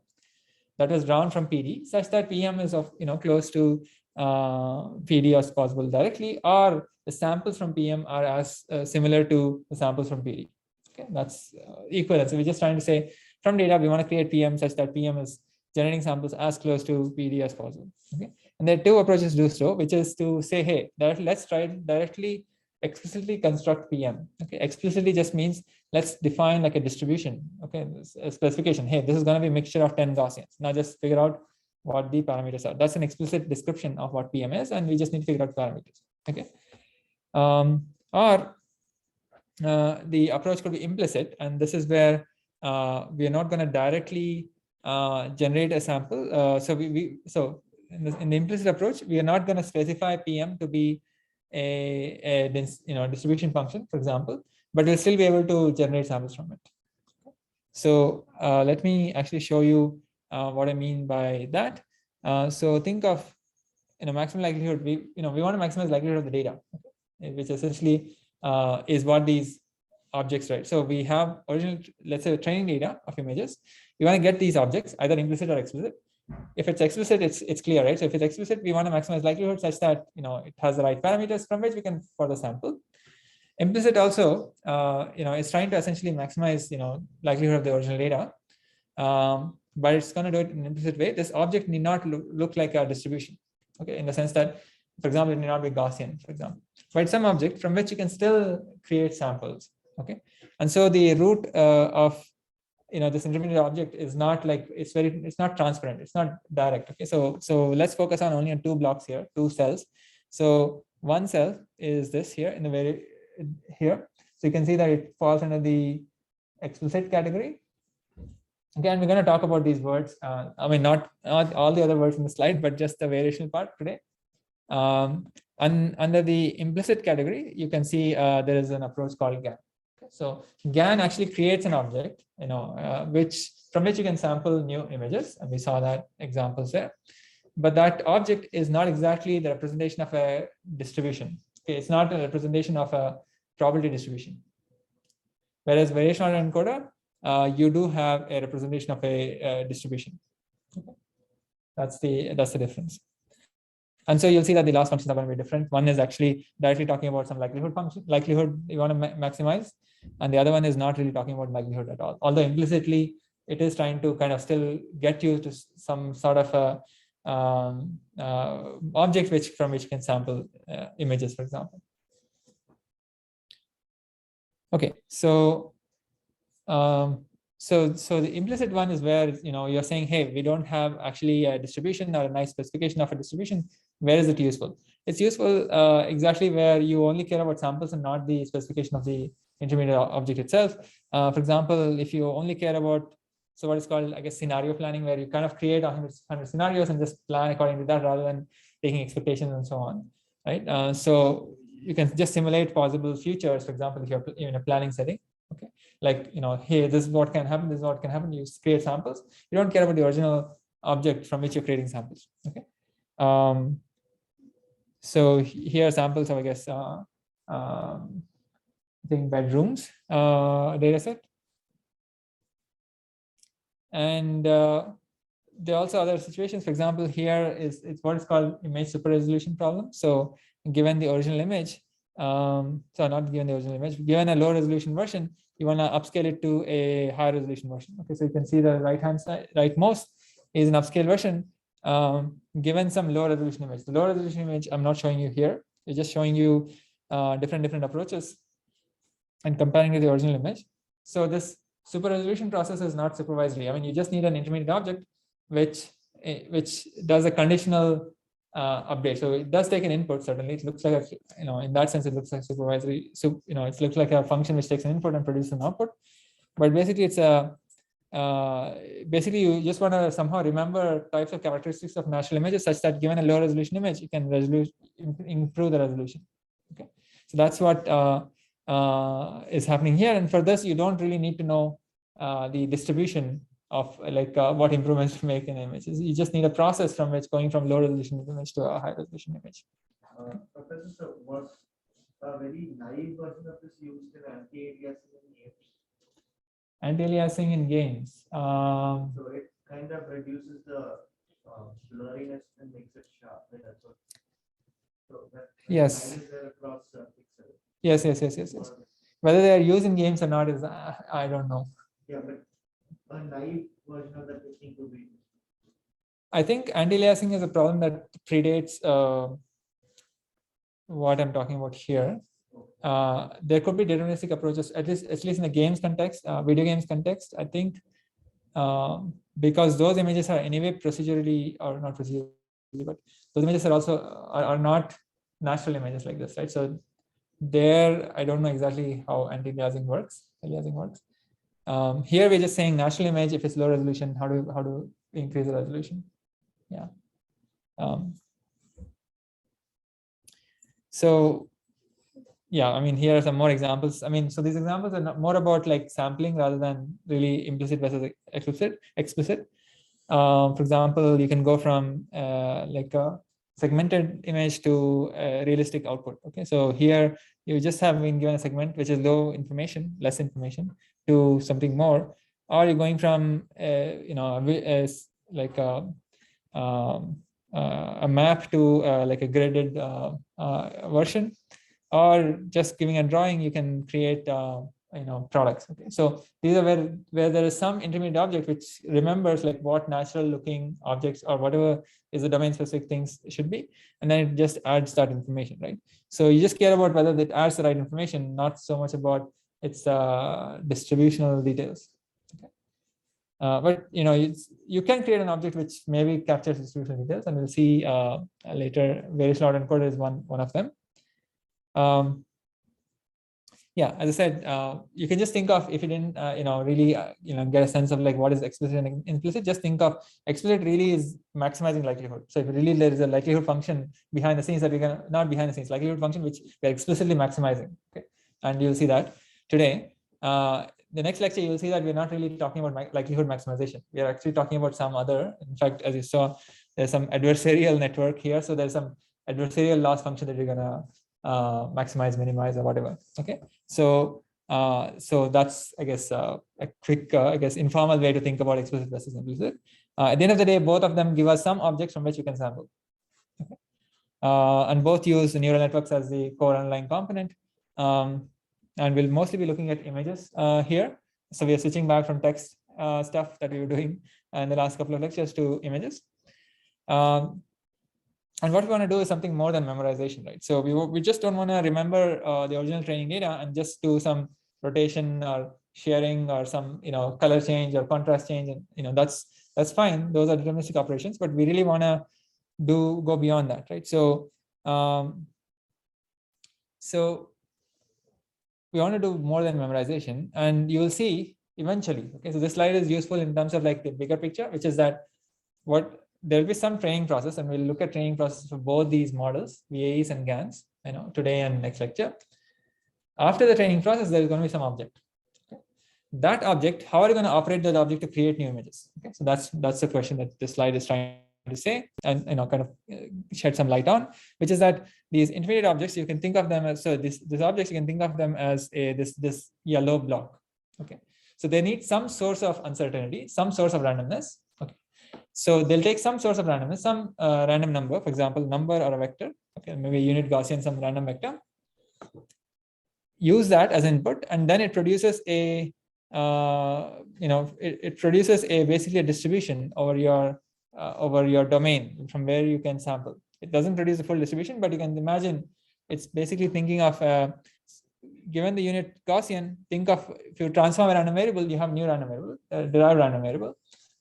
that was drawn from PD, such that PM is of close to PD as possible directly, or the samples from PM are as similar to the samples from PD. Okay, that's equivalent. So we're just trying to say from data we want to create PM such that PM is generating samples as close to PD as possible. Okay, and there are two approaches to do so, which is to say, hey, let's try directly explicitly construct PM. Okay, explicitly just means let's define like a distribution. Okay, a specification. Hey, this is going to be a mixture of 10 Gaussians. Now just figure out what the parameters are. That's an explicit description of what PM is, and we just need to figure out parameters. Okay, or the approach could be implicit, and this is where we are not going to directly generate a sample. So in the implicit approach, we are not going to specify PM to be a distribution function, for example, but we'll still be able to generate samples from it. So let me actually show you what I mean by that. So think of maximum likelihood. We want to maximize likelihood of the data, okay, which essentially is what these objects, right? So we have original, let's say, training data of images. We want to get these objects either implicit or explicit. If it's explicit, it's clear, right? So if it's explicit, we want to maximize likelihood such that it has the right parameters from which we can further sample. Implicit also, is trying to essentially maximize likelihood of the original data, but it's going to do it in an implicit way. This object need not look like a distribution, okay, in the sense that, for example, it need not be Gaussian, for example, but it's some object from which you can still create samples, okay. And so the root of this intermediate object is not like it's not transparent, it's not direct. Okay, so let's focus only on two blocks here, two cells. So one cell is this here in the here. So you can see that it falls under the explicit category. Again, we're going to talk about these words. I mean, not all the other words in the slide, but just the variational part today. Under the implicit category, you can see there is an approach called GAN. So GAN actually creates an object, from which you can sample new images, and we saw that examples there. But that object is not exactly the representation of a distribution. Okay, it's not a representation of a probability distribution. Whereas variational autoencoder you do have a representation of a distribution. Okay. That's the difference. And so you'll see that the last functions are going to be different. One is actually directly talking about some likelihood function, likelihood you want to maximize, and the other one is not really talking about likelihood at all. Although implicitly it is trying to kind of still get you to some sort of a object from which you can sample images, for example. Okay, so so the implicit one is where you're saying, hey, we don't have actually a distribution or a nice specification of a distribution. Where is it useful? It's useful exactly where you only care about samples and not the specification of the intermediate object itself. For example, if you only care about what is called, I guess, scenario planning, where you kind of create 100 scenarios and just plan according to that rather than taking expectations and so on, right? So you can just simulate possible futures. For example, if you're in a planning setting, okay, like hey, this is what can happen, this is what can happen. You create samples. You don't care about the original object from which you're creating samples. Okay. So here are samples of, I guess, I think bedrooms data set. And there are also other situations. For example, here it's what is called image super resolution problem. So given the original image, so not given the original image, given a low resolution version, you want to upscale it to a high resolution version. Okay, so you can see the right-hand side, rightmost is an upscale version given some low resolution image. The low resolution image I'm not showing you here. It's just showing you different approaches and comparing to the original image. So this super resolution process is not supervisory. I mean, you just need an intermediate object which does a conditional update. So it does take an input. Certainly, it looks like in that sense, it looks like supervisory. So it looks like a function which takes an input and produces an output. But basically, it's a basically you just want to somehow remember types of characteristics of natural images such that given a low resolution image, you can improve the resolution. Okay, so that's what is happening here. And for this, you don't really need to know the distribution of what improvements to make in images. You just need a process from which going from low resolution image to a high resolution image. Professor, was a very naive version of this used in anti-aliasing in games? Anti-aliasing in games. So it kind of reduces the blurriness and makes it sharp. That's what. So that yes. Is there across pixels. Yes. Whether they are used in games or not is I don't know. Yeah, but a naive version of that technique would be. I think anti-aliasing is a problem that predates what I'm talking about here. There could be deterministic approaches, at least in the games context, video games context. I think because those images are anyway procedurally, or not procedurally, but those images are also are not natural images like this, right? So there, I don't know exactly how anti-aliasing works. Here we're just saying natural image, if it's low resolution, how do we increase the resolution? Yeah. So yeah, I mean, here are some more examples. I mean, so these examples are more about like sampling rather than really implicit versus explicit. For example, you can go from like a segmented image to a realistic output. Okay, so here you just have been given a segment which is less information, to something more, or you're going from like a map to like a graded version, or just giving a drawing, you can create products. Okay, so these are where there is some intermediate object which remembers like what natural looking objects or whatever is the domain specific things should be, and then it just adds that information, right? So you just care about whether it adds the right information, not so much about its distributional details. Okay. But you can create an object which maybe captures distributional details, and we'll see later. Variational Autoencoder is one of them. Yeah, as I said, you can just think of, if you didn't really get a sense of like what is explicit and implicit, just think of explicit really is maximizing likelihood. So if really there is a likelihood function behind the scenes that we can, not behind the scenes, likelihood function which we're explicitly maximizing. Okay, and you'll see that today. The next lecture, you'll see that we're not really talking about likelihood maximization. We are actually talking about some other. In fact, as you saw, there's some adversarial network here. So there's some adversarial loss function that you're gonna maximize, minimize, or whatever. Okay, so So that's, I guess, a quick, I guess, informal way to think about explicit versus implicit. At the end of the day, both of them give us some objects from which you can sample. Okay. And both use neural networks as the core underlying component. And we'll mostly be looking at images here. So we are switching back from text stuff that we were doing in the last couple of lectures to images. And what we want to do is something more than memorization, right? So we just don't want to remember the original training data and just do some rotation or sharing or some color change or contrast change, and that's fine. Those are deterministic operations, but we really want to go beyond that, right? So so we want to do more than memorization, and you will see eventually. Okay, so this slide is useful in terms of like the bigger picture, which is that there will be some training process, and we'll look at training process for both these models, VAEs and GANs, today and next lecture. After the training process, there is going to be some object. Okay. That object, how are you going to operate that object to create new images? Okay, so that's the question that this slide is trying to say, and kind of shed some light on, which is that these intermediate objects, you can think of them as, so these objects, you can think of them as this yellow block. Okay, so they need some source of uncertainty, some source of randomness. Okay, so they'll take some source of randomness, some random number, for example, number or a vector. Okay, maybe unit Gaussian, some random vector. Use that as input, and then it produces a it produces basically a distribution over your domain from where you can sample. It doesn't produce a full distribution, but you can imagine it's basically thinking of given the unit Gaussian, think of, if you transform a random variable, you have new random variable, derived random variable.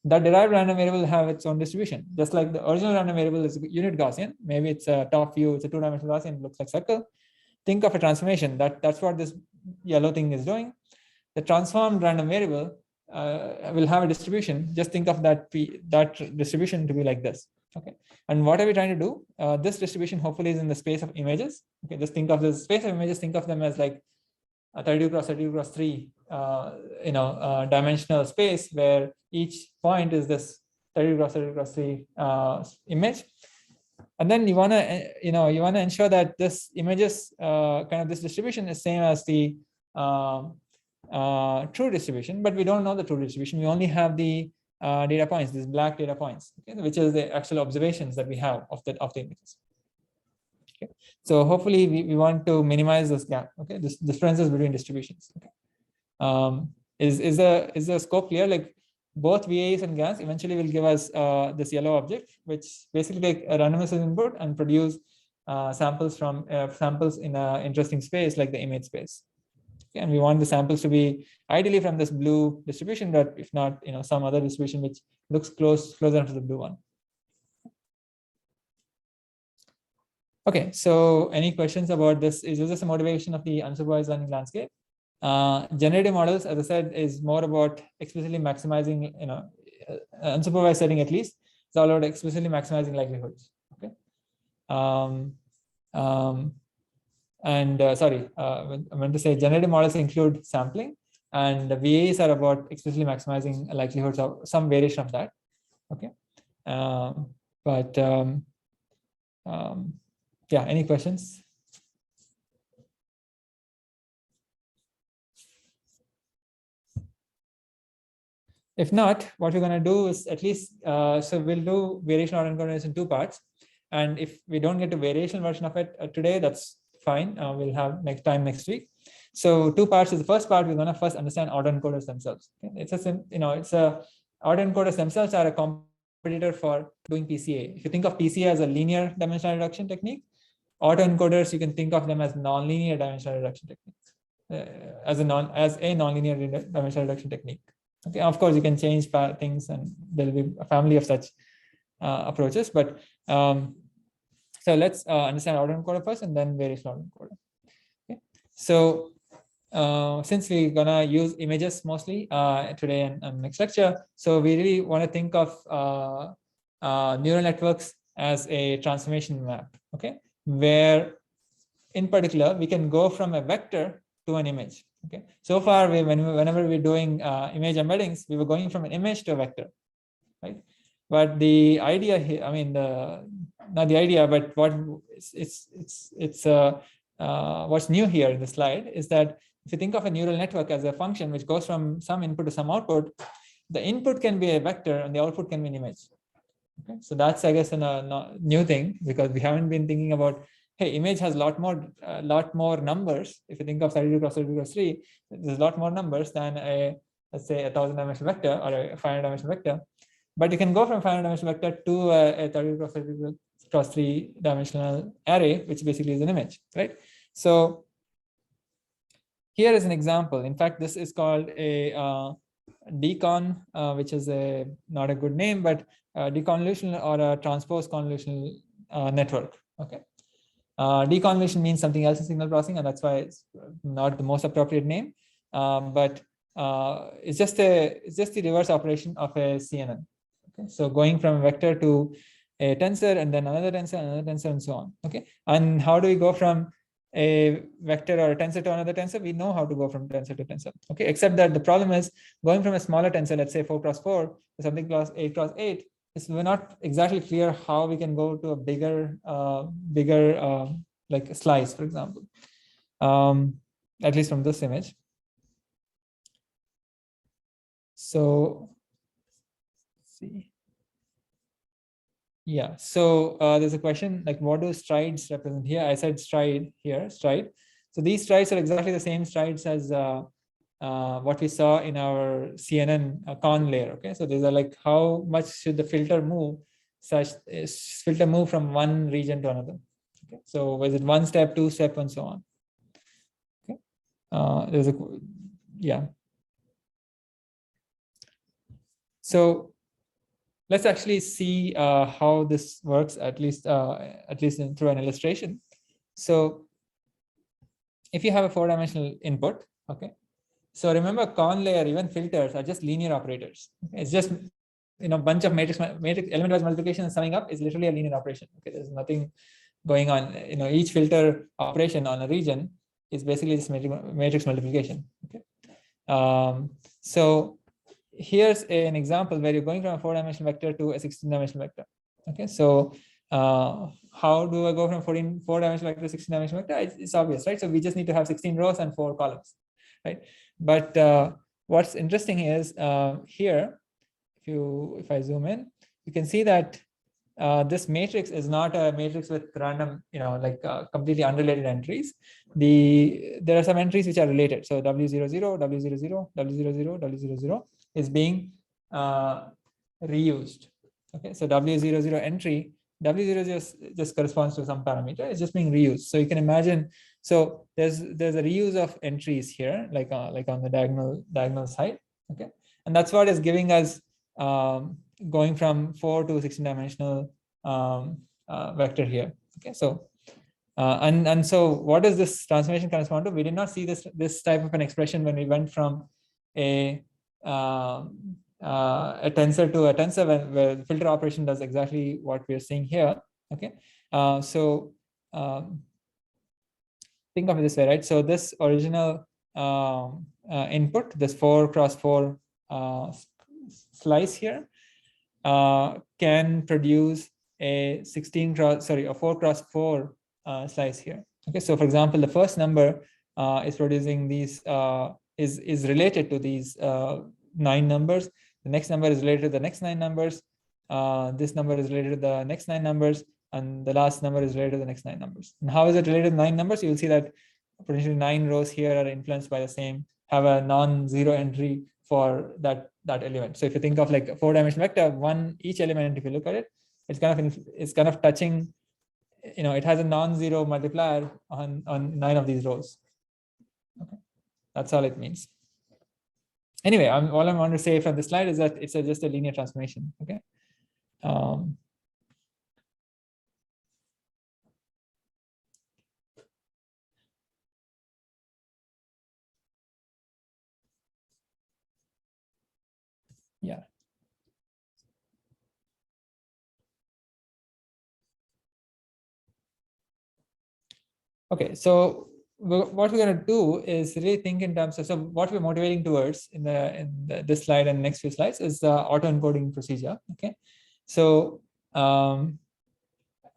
That derived random variable will have its own distribution, just like the original random variable is unit Gaussian. Maybe it's a top view, it's a two-dimensional Gaussian, it looks like circle. Think of a transformation. That's what this yellow thing is doing. The transformed random variable will have a distribution. Just think of that distribution to be like this. Okay. And what are we trying to do? This distribution hopefully is in the space of images. Okay. Just think of this space of images. Think of them as like a 32 cross 32 cross 3 dimensional space where each point is this 32 cross 32 cross 3 image. And then you want to ensure that this images kind of this distribution is same as the true distribution, but we don't know the true distribution. We only have the data points, these black data points, okay, which is the actual observations that we have of the images. Okay. So hopefully we want to minimize this gap. Okay, this differences between distributions. Okay. Is the scope clear? Like both VAs and GANs eventually will give us this yellow object, which basically take a randomness as input and produce samples from samples in an interesting space like the image space. Okay, and we want the samples to be ideally from this blue distribution, but if not, some other distribution which looks closer to the blue one. Okay, so any questions about this? Is this a motivation of the unsupervised learning landscape? Generative models, as I said, is more about explicitly maximizing, unsupervised setting at least, it's all about explicitly maximizing likelihoods. Okay. Sorry, I meant to say generative models include sampling, and the VAs are about explicitly maximizing likelihoods of some variation of that. Okay. Yeah, any questions? If not, what we're going to do is at least, so we'll do variational autoencoders in two parts. And if we don't get a variational version of it today, that's fine. We'll have next week. So two parts is the first part, we're going to first understand autoencoders themselves. Okay? It's autoencoders themselves are a competitor for doing PCA. If you think of PCA as a linear dimensional reduction technique, autoencoders, you can think of them as nonlinear dimensional reduction techniques, as a nonlinear dimensional reduction technique. Okay, of course, you can change things, and there will be a family of such approaches. But so let's understand autoencoder first, and then variational autoencoder. Okay, so since we're gonna use images mostly today and next lecture, so we really want to think of neural networks as a transformation map. Okay, where in particular we can go from a vector to an image. Okay, so far whenever we're doing image embeddings, we were going from an image to a vector, right? But the idea here, I mean, not the idea, but what's new here in the slide is that if you think of a neural network as a function which goes from some input to some output, the input can be a vector and the output can be an image. Okay, so that's, I guess, a new thing, because we haven't been thinking about, hey, image has a lot more numbers. If you think of 32 cross 32 cross 3, there's a lot more numbers than a, let's say, a 1000-dimensional vector or a 500-dimensional vector. But you can go from 500-dimensional vector to a 32 cross 32 cross 3-dimensional array, which basically is an image, right? So here is an example. In fact, this is called a decon, which is not a good name, but deconvolutional or a transpose convolutional network. Okay, deconvolution means something else in signal processing, and that's why it's not the most appropriate name. But it's just the reverse operation of a CNN. Okay, so going from a vector to a tensor, and then another tensor, and so on. Okay, and how do we go from a vector or a tensor to another tensor? We know how to go from tensor to tensor. Okay, except that the problem is going from a smaller tensor, let's say 4 cross 4, to something class 8 cross 8. We're not exactly clear how we can go to a bigger like a slice, for example, at least from this image. So let's see. Yeah, so there's a question like, what do strides represent here? I said stride here, stride. So these strides are exactly the same strides as what we saw in our CNN con layer. Okay, so these are like, how much should the filter move from one region to another. Okay, so was it 1 step, 2 step, and so on. Okay, there's a, yeah. So let's actually see how this works, at least through an illustration. So if you have a 4-dimensional input, okay, so remember, con layer, even filters are just linear operators. Okay? It's just, bunch of matrix element-wise multiplication and summing up is literally a linear operation. Okay, there's nothing going on. Each filter operation on a region is basically just matrix multiplication. Okay, so here's an example where you're going from a 4-dimensional vector to a 16-dimensional vector. Okay, so how do I go from 4-dimensional vector to 16-dimensional vector? It's obvious, right? So we just need to have 16 rows and 4 columns, right? But what's interesting is here, if I zoom in, you can see that this matrix is not a matrix with random, completely unrelated entries. There are some entries which are related. So W00, W00, W00, W00 is being reused. Okay, so W00 entry, W00 just corresponds to some parameter. It's just being reused. So you can imagine. So there's a reuse of entries here, like on the diagonal side. Okay, and that's what is giving us going from 4 to 16-dimensional vector here. Okay, so and so what does this transformation correspond to? We did not see this type of an expression when we went from a tensor to a tensor, where the filter operation does exactly what we are seeing here. Okay, so think of it this way, right? So this original input, this 4 cross 4 slice here, can produce a 4 cross 4 slice here. Okay, so for example, the first number is producing these is related to these 9 numbers. The next number is related to the next 9 numbers. This number is related to the next 9 numbers, and the last number is related to the next 9 numbers. And how is it related to 9 numbers? You will see that potentially 9 rows here are influenced by the same, have a non-zero entry for that element. So if you think of like a 4-dimensional vector, each element, if you look at it, it's kind of touching, it has a non-zero multiplier on 9 of these rows. Okay, that's all it means. Anyway, all I want to say from the slide is that it's just a linear transformation. Okay. Yeah. Okay, so what we're going to do is really think in terms of, so what we're motivating towards in this slide and next few slides is the auto encoding procedure. Okay, so and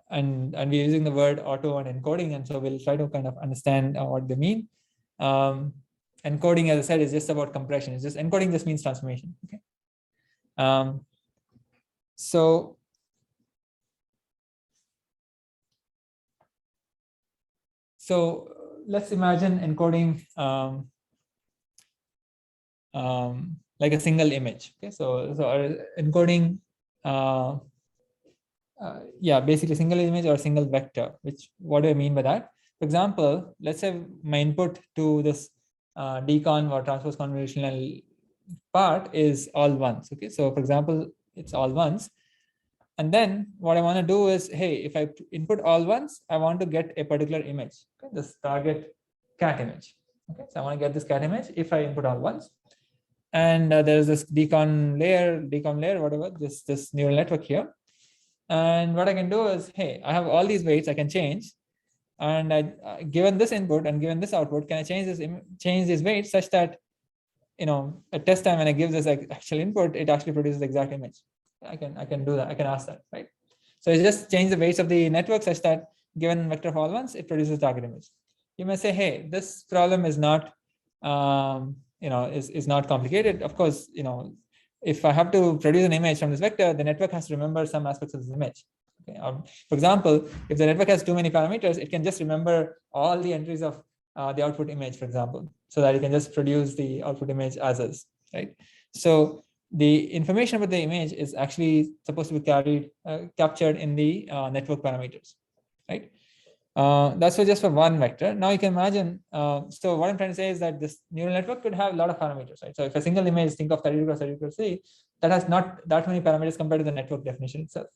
we're using the word auto and encoding, and so we'll try to kind of understand what they mean. encoding, as I said, is just about compression. It's just encoding just means transformation. Okay. So let's imagine encoding like a single image. Okay, so encoding, yeah, basically single image or single vector. Which, what do I mean by that? For example, let's say my input to this deconv or transpose convolutional part is all ones. Okay, so for example, it's all ones. And then what I want to do is, hey, if I input all ones, I want to get a particular image, okay, this target cat image. Okay, so I want to get this cat image if I input all ones. And there's this decon layer, whatever, this neural network here. And what I can do is, hey, I have all these weights I can change. And given this input and given this output, can I change these weights such that, at test time when I give this actual input, it actually produces the exact image. I can do that. I can ask that, right? So it's just change the weights of the network such that given vector of all ones, it produces target image. You may say, hey, this problem is not, is not complicated. Of course, if I have to produce an image from this vector, the network has to remember some aspects of this image. Okay. For example, if the network has too many parameters, it can just remember all the entries of the output image, for example, so that it can just produce the output image as is, right? So the information about the image is actually supposed to be captured in the network parameters, right? That's just for one vector. Now you can imagine, so what I'm trying to say is that this neural network could have a lot of parameters, right? So if a single image, think of 32 cross 32 cross 3, that has not that many parameters compared to the network definition itself.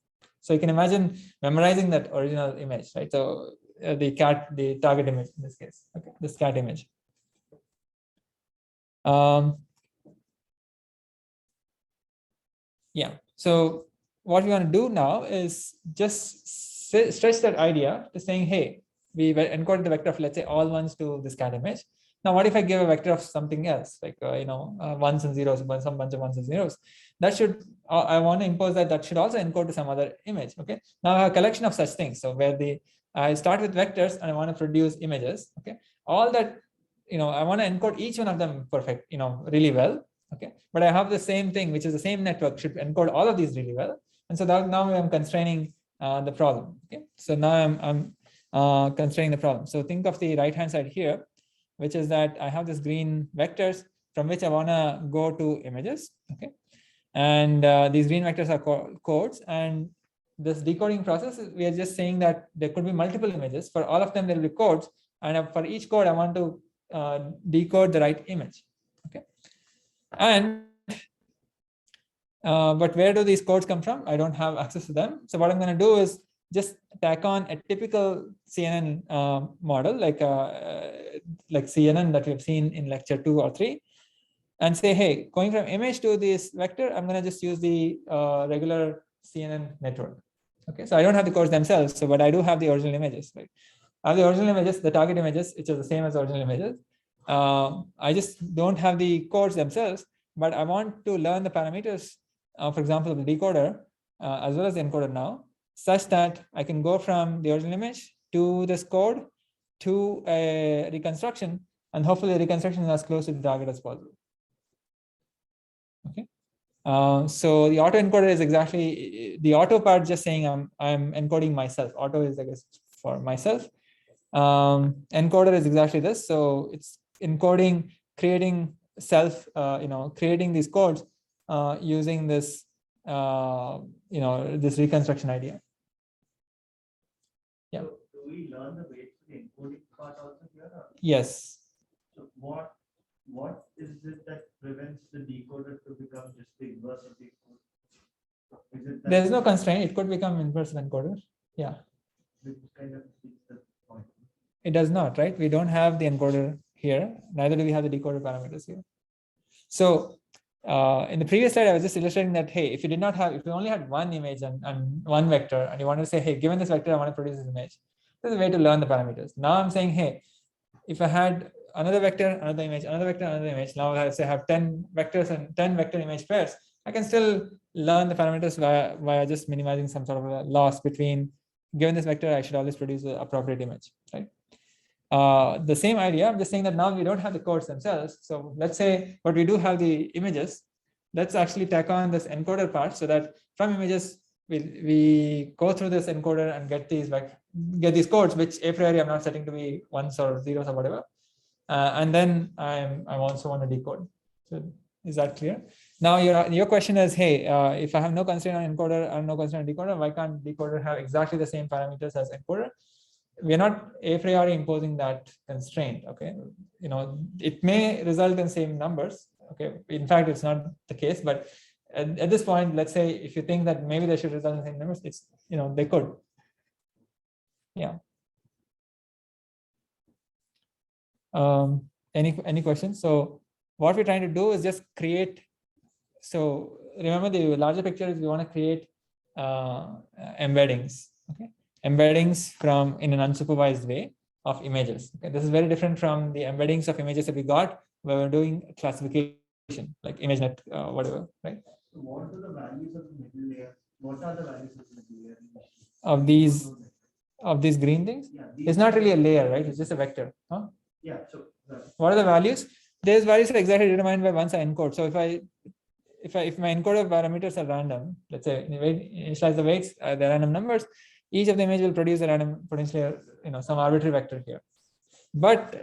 So you can imagine memorizing that original image, right? So the target image in this case, okay, this cat image. Yeah, so what we want to do now is just stretch that idea to saying, hey, we encoded the vector of, let's say, all ones to this cat image. Now, what if I give a vector of something else, like ones and zeros, some bunch of ones and zeros? That should, I want to impose that should also encode to some other image. Okay. Now I have a collection of such things. So where I start with vectors and I want to produce images. Okay. All that, I want to encode each one of them perfect, really well. Okay. But I have the same thing, which is the same network should encode all of these really well. And so that now I'm constraining the problem. Okay. So now I'm constraining the problem. So think of the right hand side here, which is that I have this green vectors from which I want to go to images. Okay. And these green vectors are codes. And this decoding process, we are just saying that there could be multiple images. For all of them, there will be codes. And for each code, I want to decode the right image. Okay. And but where do these codes come from? I don't have access to them. So what I'm going to do is just tack on a typical CNN model, like CNN that we've seen in lecture 2 or 3, and say, hey, going from image to this vector, I'm going to just use the regular CNN network. Okay, so I don't have the codes themselves, so but I do have the original images. Right? I have the original images, the target images, which are the same as the original images. I just don't have the codes themselves, but I want to learn the parameters, for example, of the decoder as well as the encoder now, such that I can go from the original image to this code to a reconstruction, and hopefully the reconstruction is as close to the target as possible. Okay. So the autoencoder is exactly the auto part, just saying I'm encoding myself. Auto is, I guess, for myself. Encoder is exactly this. So it's encoding, creating creating these codes using this, this reconstruction idea. Yeah. So do we learn the weights for the encoding part also here? Or? Yes. So what is it that prevents the decoder to become just the inverse of the encoder? Is it that there's no constraint? It could become inverse of encoder. Yeah. Which kind of is the point? It does not, right? We don't have the encoder here. Neither do we have the decoder parameters here. So in the previous slide, I was just illustrating that, hey, if you only had one image and one vector, and you want to say, hey, given this vector, I want to produce this image. There's a way to learn the parameters. Now I'm saying, hey, if I had another vector, another image, another vector, another image, now I have 10 vectors and 10 vector image pairs, I can still learn the parameters via just minimizing some sort of a loss between, given this vector, I should always produce the appropriate image, right? the same idea. I'm just saying that now we don't have the codes themselves. So let's say, but we do have the images. Let's actually tack on this encoder part so that from images we go through this encoder and get these codes, which a priori I'm not setting to be ones or zeros or whatever. And then I also want to decode. So is that clear? Now your question is, hey, if I have no constraint on encoder and no constraint on decoder, why can't decoder have exactly the same parameters as encoder? We're not a priori imposing that constraint. Okay, it may result in same numbers. Okay, in fact, it's not the case, but at this point, let's say if you think that maybe they should result in the same numbers, it's they could. Yeah. Any questions? So what we're trying to do is just create. So remember, the larger picture is we want to create embeddings. Okay, embeddings in an unsupervised way of images. Okay, this is very different from the embeddings of images that we got where we're doing classification, like ImageNet, whatever, right? So what are the values of the middle layer? What are the values of the middle layer? Of these green things? Yeah, it's not really a layer, right? It's just a vector. Huh? Yeah. So what are the values? These values are exactly determined by once I encode. So if my encoder parameters are random, let's say initialize the weights, they're random numbers, each of the image will produce a random, potentially some arbitrary vector here. But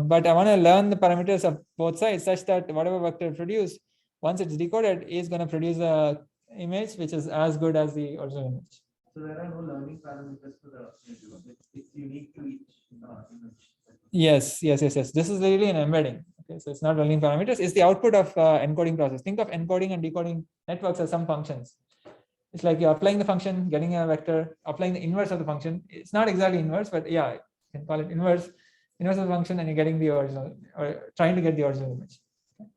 but I want to learn the parameters of both sides such that whatever vector produced, once it's decoded, is going to produce a image which is as good as the original image. So there are no learning parameters for the image. It's unique to each image. Yes. This is really an embedding. Okay, so it's not learning parameters. It's the output of encoding process. Think of encoding and decoding networks as some functions. It's like you're applying the function, getting a vector, applying the inverse of the function. It's not exactly inverse, but yeah, you can call it inverse of the function, and you're getting the original, or trying to get the original image. Okay.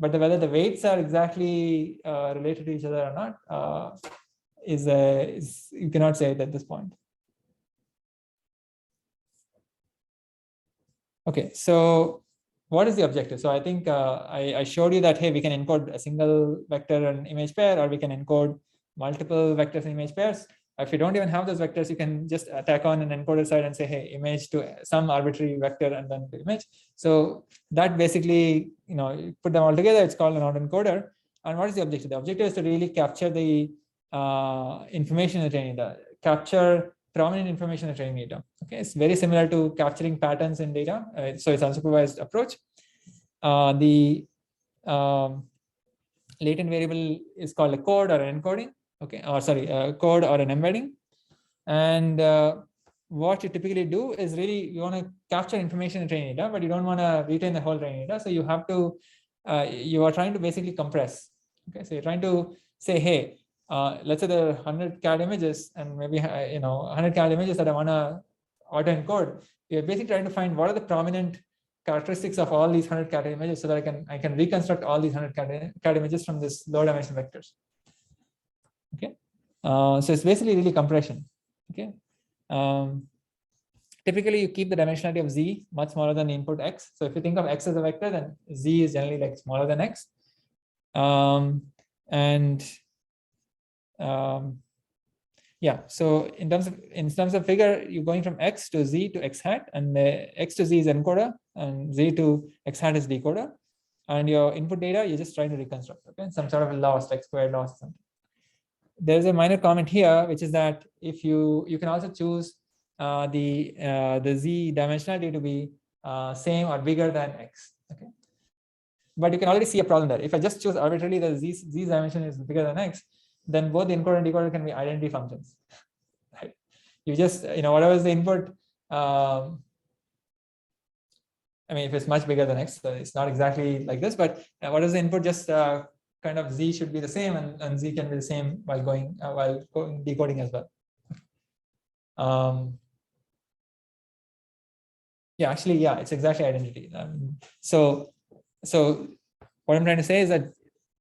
But whether the weights are exactly related to each other or not is you cannot say it at this point. Okay, so what is the objective? So I think I showed you that, hey, we can encode a single vector and image pair, or we can encode multiple vectors and image pairs. If you don't even have those vectors, you can just tack on an encoder side and say, hey, image to some arbitrary vector and then the image. So that basically, you put them all together, it's called an autoencoder. And what is the objective? The objective is to really capture the information in the training data, capture prominent information in the training data. Okay, it's very similar to capturing patterns in data. So it's unsupervised approach. The latent variable is called a code or an encoding. Okay, or sorry, a code or an embedding. And what you typically do is really you want to capture information in training data, but you don't want to retain the whole training data. So you have to, you are trying to basically compress. Okay, so you're trying to say, hey, let's say there are 100 CAD images and maybe 100 CAD images that I want to auto encode. You're basically trying to find what are the prominent characteristics of all these 100 CAD images so that I can reconstruct all these 100 CAD images from this low dimension vectors. Okay, so it's basically really compression. Okay, typically you keep the dimensionality of z much smaller than the input x. So if you think of x as a vector, then z is generally like smaller than x. Yeah, so in terms of figure, you're going from x to z to x hat, and x to z is encoder and z to x hat is decoder, and your input data you're just trying to reconstruct. Okay, some sort of a loss, like square loss or something. There's a minor comment here, which is that if you can also choose the z dimensionality to be same or bigger than x. Okay, but you can already see a problem there. If I just choose arbitrarily the z dimension is bigger than x, then both the encoder and decoder can be identity functions. Right? You just whatever is the input. I mean, if it's much bigger than x, so it's not exactly like this. But what is the input? Just kind of z should be the same, and z can be the same while going decoding as well. Yeah, actually, yeah, it's exactly identity. So what I'm trying to say is that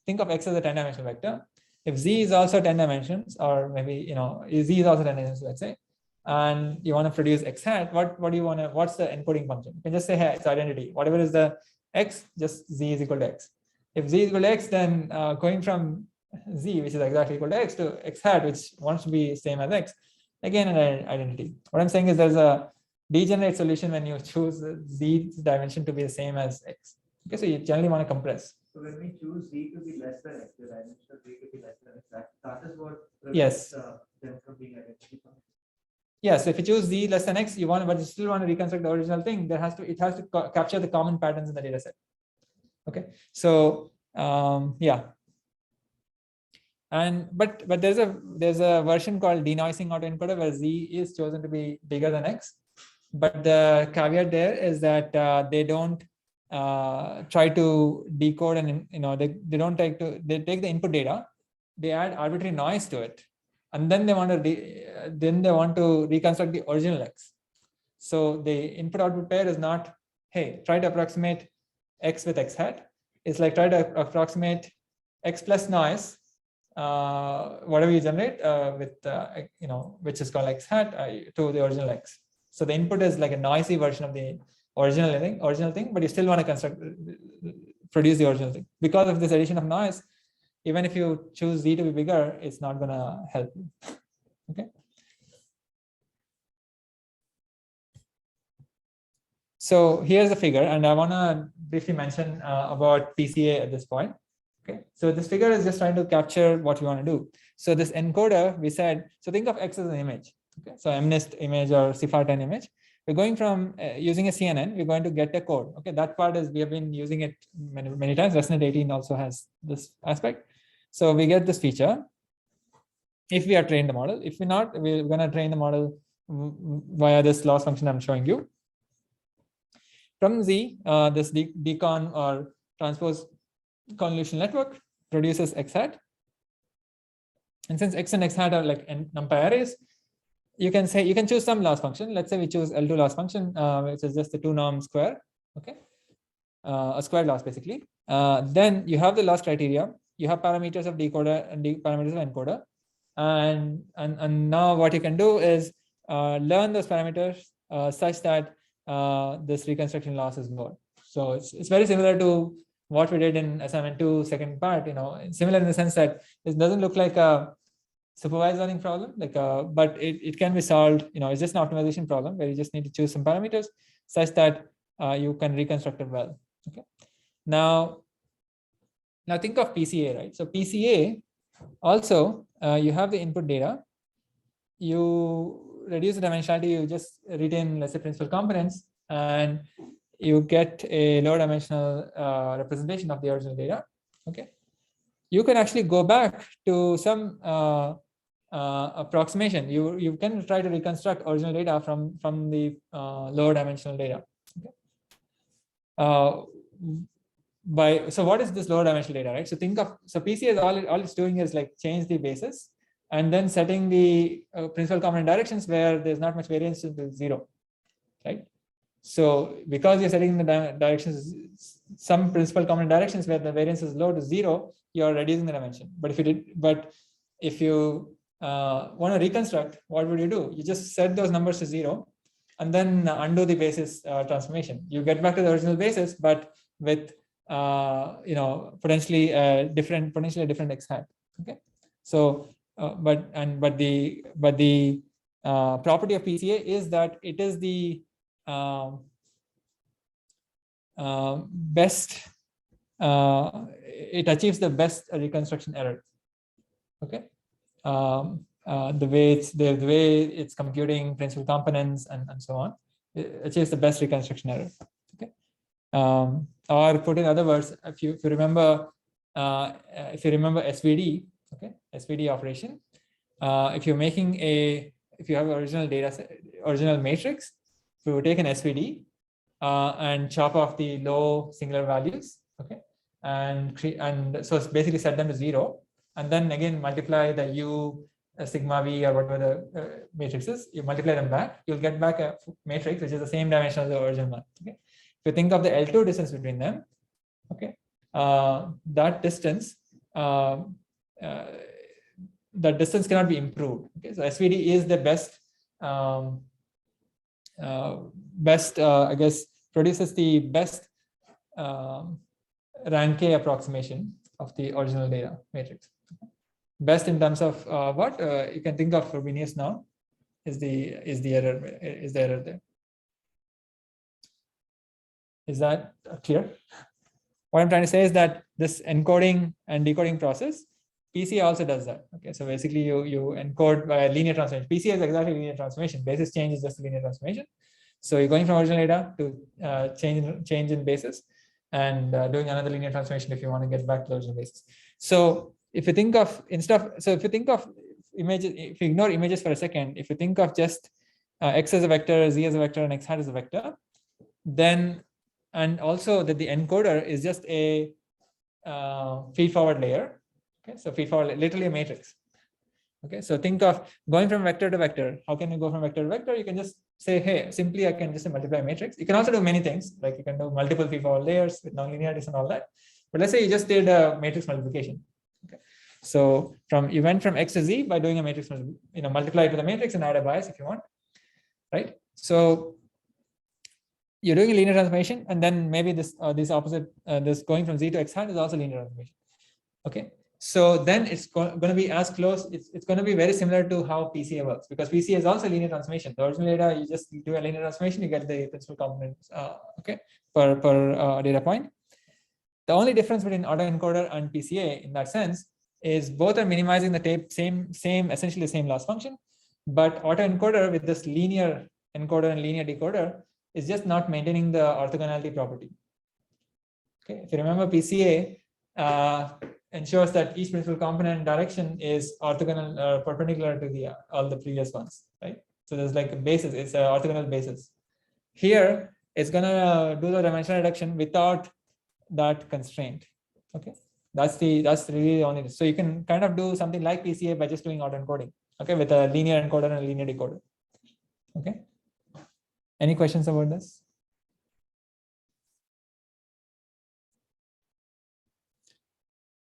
think of x as a 10-dimensional vector. If z is also 10 dimensions, or maybe z is also 10 dimensions, let's say, and you want to produce x hat, what do you want to? What's the encoding function? You can just say, hey, it's identity. Whatever is the x, just z is equal to x. If z is equal to x, then going from z, which is exactly equal to x, to x hat, which wants to be same as x, again an identity. What I'm saying is there's a degenerate solution when you choose z dimension to be the same as x. Okay, so you generally want to compress. So when we choose z to be less than x, the dimension of z to be less than x, that is what Yes. prevents them from being identity functions. Yeah, so if you choose z less than x, you want, but you still want to reconstruct the original thing. It has to capture the common patterns in the data set. Okay, so yeah, and but there's a version called Denoising Autoencoder where z is chosen to be bigger than x, but the caveat there is that they don't try to decode and they don't they take the input data, they add arbitrary noise to it, and then they want to reconstruct the original x. So the input output pair is not, hey, try to approximate x with x hat. It's like try to approximate x plus noise, whatever you generate with which is called x hat to the original x. So the input is like a noisy version of the original thing, but you still want to produce the original thing. Because of this addition of noise, even if you choose z to be bigger, it's not going to help you. Okay. So here's the figure, and I want to briefly mention about PCA at this point. Okay, so this figure is just trying to capture what we want to do. So this encoder, we said, so think of X as an image. Okay, so MNIST image or CIFAR10 image. We're going from using a CNN, we're going to get a code. Okay, that part is, we have been using it many times. ResNet 18 also has this aspect. So we get this feature if we are trained the model. If we're not, we're going to train the model via this loss function I'm showing you. From Z, this decon or transpose convolutional network produces x hat. And since x and x hat are like numpy arrays, you can choose some loss function. Let's say we choose L2 loss function, which is just the 2-norm square. Okay, a square loss basically. Then you have the loss criteria. You have parameters of decoder and parameters of encoder. And now what you can do is learn those parameters such that this reconstruction loss is more. So it's very similar to what we did in assignment 2 second part, similar in the sense that it doesn't look like a supervised learning problem, but it can be solved. It's just an optimization problem where you just need to choose some parameters such that you can reconstruct it well. Okay. Now think of PCA, right? So PCA also, you have the input data. You reduce the dimensionality, you just retain, let's say, principal components, and you get a lower dimensional representation of the original data. Okay, you can actually go back to some approximation. You can try to reconstruct original data from the lower dimensional data. Okay. So what is this lower dimensional data, right? So PCA is all it's doing is like change the basis and then setting the principal component directions where there's not much variance to 0, right? So because you're setting the directions, some principal component directions where the variance is low to 0, you're reducing the dimension. But if you want to reconstruct, what would you do? You just set those numbers to 0 and then undo the basis transformation. You get back to the original basis, but with potentially a different x hat. Okay, so but the property of PCA is that it is the best. It achieves the best reconstruction error. Okay, the way it's computing principal components and so on, it achieves the best reconstruction error. Okay. Or put in other words, if you remember SVD, okay, SVD operation, if you have original data set, original matrix, so you take an SVD and chop off the low singular values, okay, and so it's basically set them to 0, and then again multiply the U sigma V or whatever the matrix is, you multiply them back, you'll get back a matrix which is the same dimension as the original one. Okay. If you think of the L2 distance between them, okay, that distance cannot be improved. Okay, so SVD is the best, I guess, produces the best rank A approximation of the original data matrix. Best in terms of what you can think of Frobenius now is the error there. Is that clear? What I'm trying to say is that this encoding and decoding process, Pca also does that. Okay, so basically you encode by a linear transformation. Pca is exactly linear transformation. Basis change is just a linear transformation. So you're going from original data to change in basis, and doing another linear transformation if you want to get back to the original basis. So if you think of if you think of images, if you ignore images for a second, if you think of just x as a vector, z as a vector, and x hat as a vector, then, and also that the encoder is just a feed-forward layer. Okay, so feed-forward, literally a matrix. Okay, so think of going from vector to vector. How can you go from vector to vector? You can just say, hey, simply I can just multiply a matrix. You can also do many things, like you can do multiple feed-forward layers with nonlinearities and all that. But let's say you just did a matrix multiplication. Okay, so you went from x to z by doing a matrix, multiply it with a matrix and add a bias if you want, right? So you're doing a linear transformation, and then maybe this opposite, this going from z to x hat is also linear transformation. Okay, so then it's going to be as close. It's going to be very similar to how Pca works, because Pca is also linear transformation. The original data, you just do a linear transformation, you get the principal components. Okay, per data point. The only difference between autoencoder and Pca in that sense is both are minimizing the tape, essentially the same loss function, but autoencoder with this linear encoder and linear decoder is just not maintaining the orthogonality property. Okay, if you remember, Pca ensures that each principal component direction is orthogonal, perpendicular to all the previous ones, right? So there's like a basis, it's an orthogonal basis. Here, it's gonna do the dimensional reduction without that constraint. Okay, that's really the only. So you can kind of do something like Pca by just doing autoencoding. Okay, with a linear encoder and a linear decoder. Okay. Any questions about this?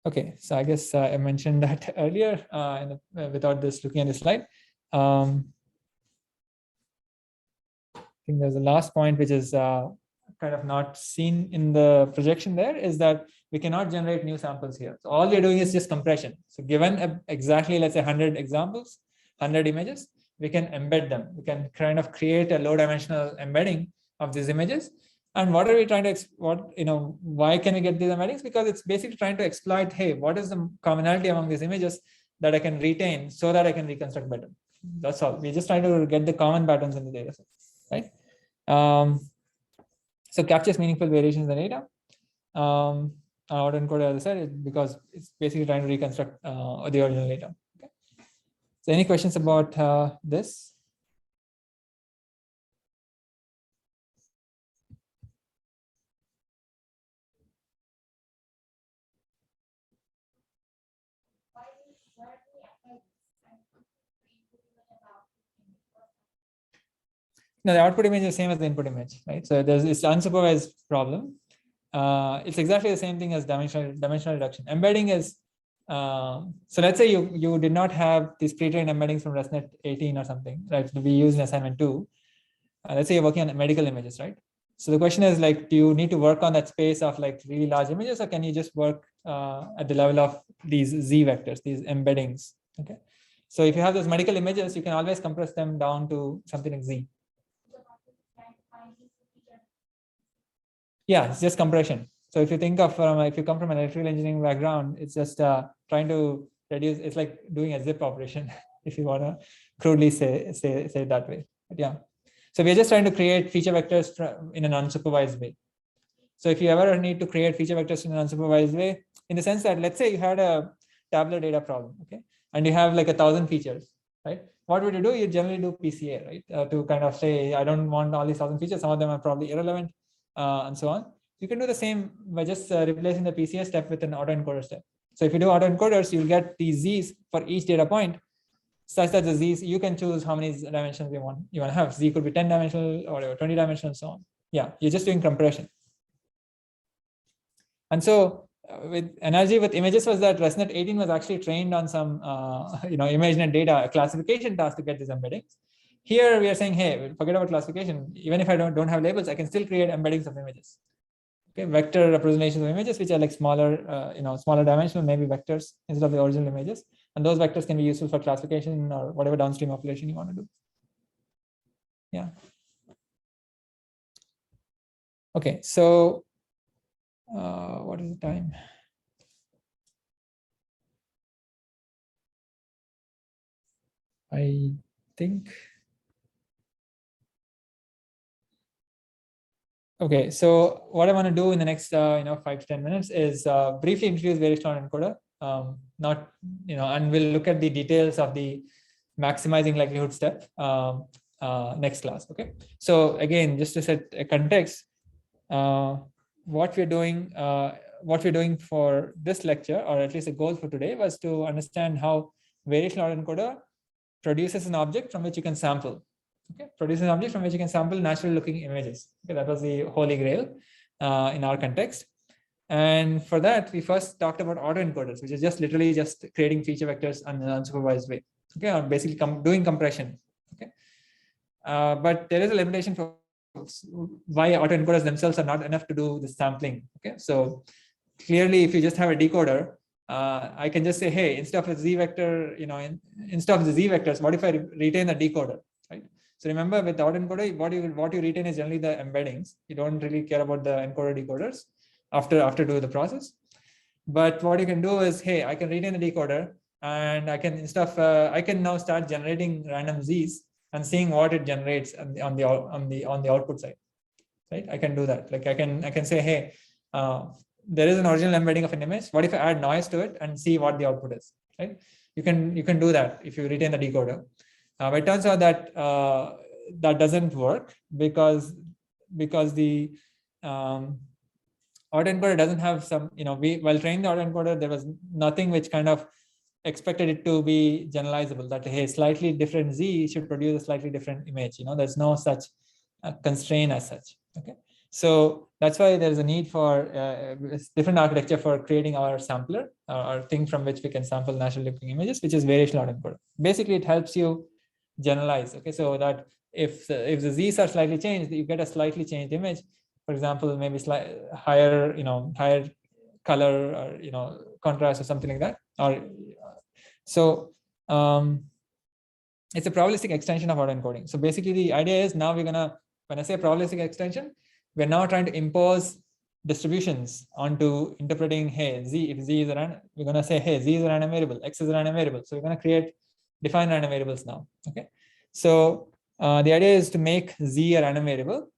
Okay, so I guess I mentioned that earlier without this looking at the slide. I think there's a last point which is kind of not seen in the projection there, is that we cannot generate new samples here. So all we're doing is just compression. So given exactly, let's say 100 examples, 100 images, we can embed them. We can kind of create a low dimensional embedding of these images. And what are we trying to, why can we get these embeddings? Because it's basically trying to exploit, hey, what is the commonality among these images that I can retain so that I can reconstruct better? That's all. We're just trying to get the common patterns in the data set, right? So captures meaningful variations in the data. Autoencoder, as I said, because it's basically trying to reconstruct the original data. Okay. So any questions about this? No, the output image is the same as the input image, right? So there's this unsupervised problem. It's exactly the same thing as dimensional reduction. Embedding is, so let's say you did not have these pre-trained embeddings from ResNet 18 or something, right? To be used in assignment 2. Let's say you're working on medical images, right? So the question is, like, do you need to work on that space of like really large images, or can you just work at the level of these Z vectors, these embeddings? Okay. So if you have those medical images, you can always compress them down to something like Z. Yeah, it's just compression. So if you think of, if you come from an electrical engineering background, it's just trying to reduce, it's like doing a zip operation, if you want to crudely say it that way. But yeah. So we're just trying to create feature vectors in an unsupervised way. So if you ever need to create feature vectors in an unsupervised way, in the sense that, let's say you had a tabular data problem, okay, and you have like 1,000 features, right? What would you do? You generally do Pca, right? To kind of say, I don't want all these 1,000 features. Some of them are probably irrelevant, and so on. You can do the same by just replacing the Pca step with an autoencoder step. So if you do autoencoders, you'll get these Z's for each data point, such that the Z's, you can choose how many dimensions you want to have. Z could be 10 dimensional or 20 dimensional and so on. Yeah, you're just doing compression. And so with analogy with images was that ResNet 18 was actually trained on some ImageNet data, a classification task to get these embeddings. Here we are saying, hey, forget about classification. Even if I don't have labels, I can still create embeddings of images. Okay, vector representations of images, which are like smaller, smaller dimensional, maybe vectors instead of the original images. And those vectors can be useful for classification or whatever downstream operation you want to do. Yeah. Okay, so what is the time? I think. Okay, so what I want to do in the next 5 to 10 minutes is briefly introduce variational autoencoder. Not and we'll look at the details of the maximizing likelihood step next class. Okay, so again, just to set a context, what we're doing for this lecture, or at least a goal for today, was to understand how variational autoencoder produces an object from which you can sample. Okay, produces an object from which you can sample natural looking images. Okay, that was the holy grail in our context. And for that, we first talked about autoencoders, which is just literally just creating feature vectors in an unsupervised way. Okay, or basically doing compression. Okay, but there is a limitation for why autoencoders themselves are not enough to do the sampling. Okay, so clearly, if you just have a decoder, I can just say, hey, instead of a z vector, instead of the z vectors, what if I retain the decoder, right? So remember, with autoencoder, what you retain is generally the embeddings. You don't really care about the encoder decoders after doing the process. But what you can do is, hey, I can retain the decoder, and I can I can now start generating random z's and seeing what it generates on the output side, right? I can do that. Like I can say, hey, there is an original embedding of an image. What if I add noise to it and see what the output is, right? You can do that if you retain the decoder. But it turns out that that doesn't work because the autoencoder doesn't have some, while training the autoencoder, there was nothing which kind of expected it to be generalizable, that hey, slightly different z should produce a slightly different image. There's no such constraint as such. Okay, so that's why there's a need for different architecture for creating our sampler, or thing from which we can sample natural looking images, which is variational autoencoder. Basically, it helps you generalize. Okay, so that if the z's are slightly changed, you get a slightly changed image. For example, maybe higher higher color, or contrast or something like that. Or so it's a probabilistic extension of autoencoding. So basically, the idea is now when I say probabilistic extension, we're now trying to impose distributions onto interpreting, hey, z, if z is a random, we're going to say, hey, z is a random variable, x is a random variable. So we're going to define random variables now. Okay, so the idea is to make z a random variable.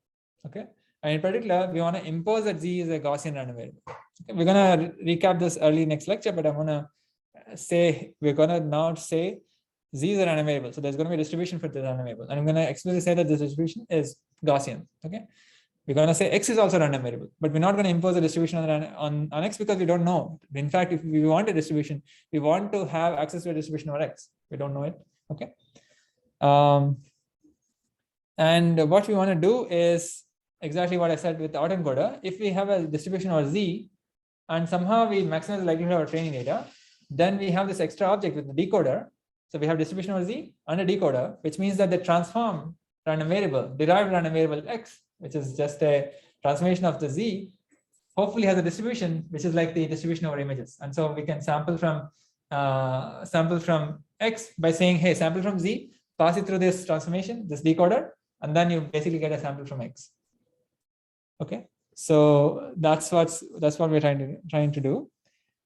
Okay, and in particular, we want to impose that z is a Gaussian random variable. Okay, we're going to recap this early next lecture, but I'm going to say, we're going to now say z is a random variable. So there's going to be a distribution for the random variable. And I'm going to explicitly say that this distribution is Gaussian. Okay, we're going to say x is also a random variable, but we're not going to impose a distribution on x because we don't know. In fact, if we want a distribution, we want to have access to a distribution over x. We don't know it. Okay. And what we want to do is exactly what I said with the autoencoder. If we have a distribution over z, and somehow we maximize the likelihood of our training data, then we have this extra object with the decoder. So we have distribution over z and a decoder, which means that the transformed random variable, derived random variable x, which is just a transformation of the z, hopefully has a distribution which is like the distribution over images. And so we can sample from x by saying, hey, sample from z, pass it through this transformation, this decoder, and then you basically get a sample from x. Okay, so that's what we're trying to do.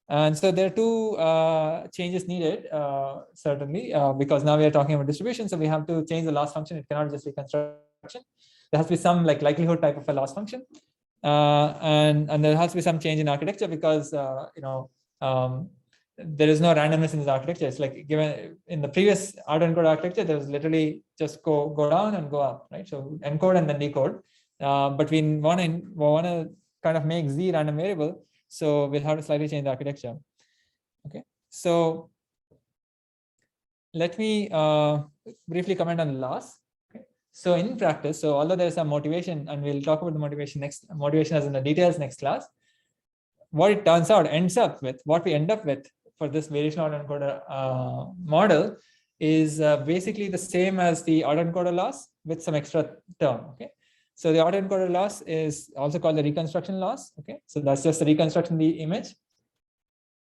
And so there are two changes needed, certainly, because now we are talking about distribution. So we have to change the loss function. It cannot just be construction. There has to be some like likelihood type of a loss function, and there has to be some change in architecture because there is no randomness in this architecture. It's like given in the previous autoencode architecture, there was literally just go down and go up, right? So encode and then decode. But we want to kind of make z random variable. So we'll have to slightly change the architecture. Okay, so let me briefly comment on the loss. Okay, so in practice, so although there's some motivation, and we'll talk about the motivation as in the details next class, what it turns out what we end up with for this variational autoencoder model is basically the same as the autoencoder loss with some extra term. Okay, so the autoencoder loss is also called the reconstruction loss. Okay, so that's just the reconstruction of the image.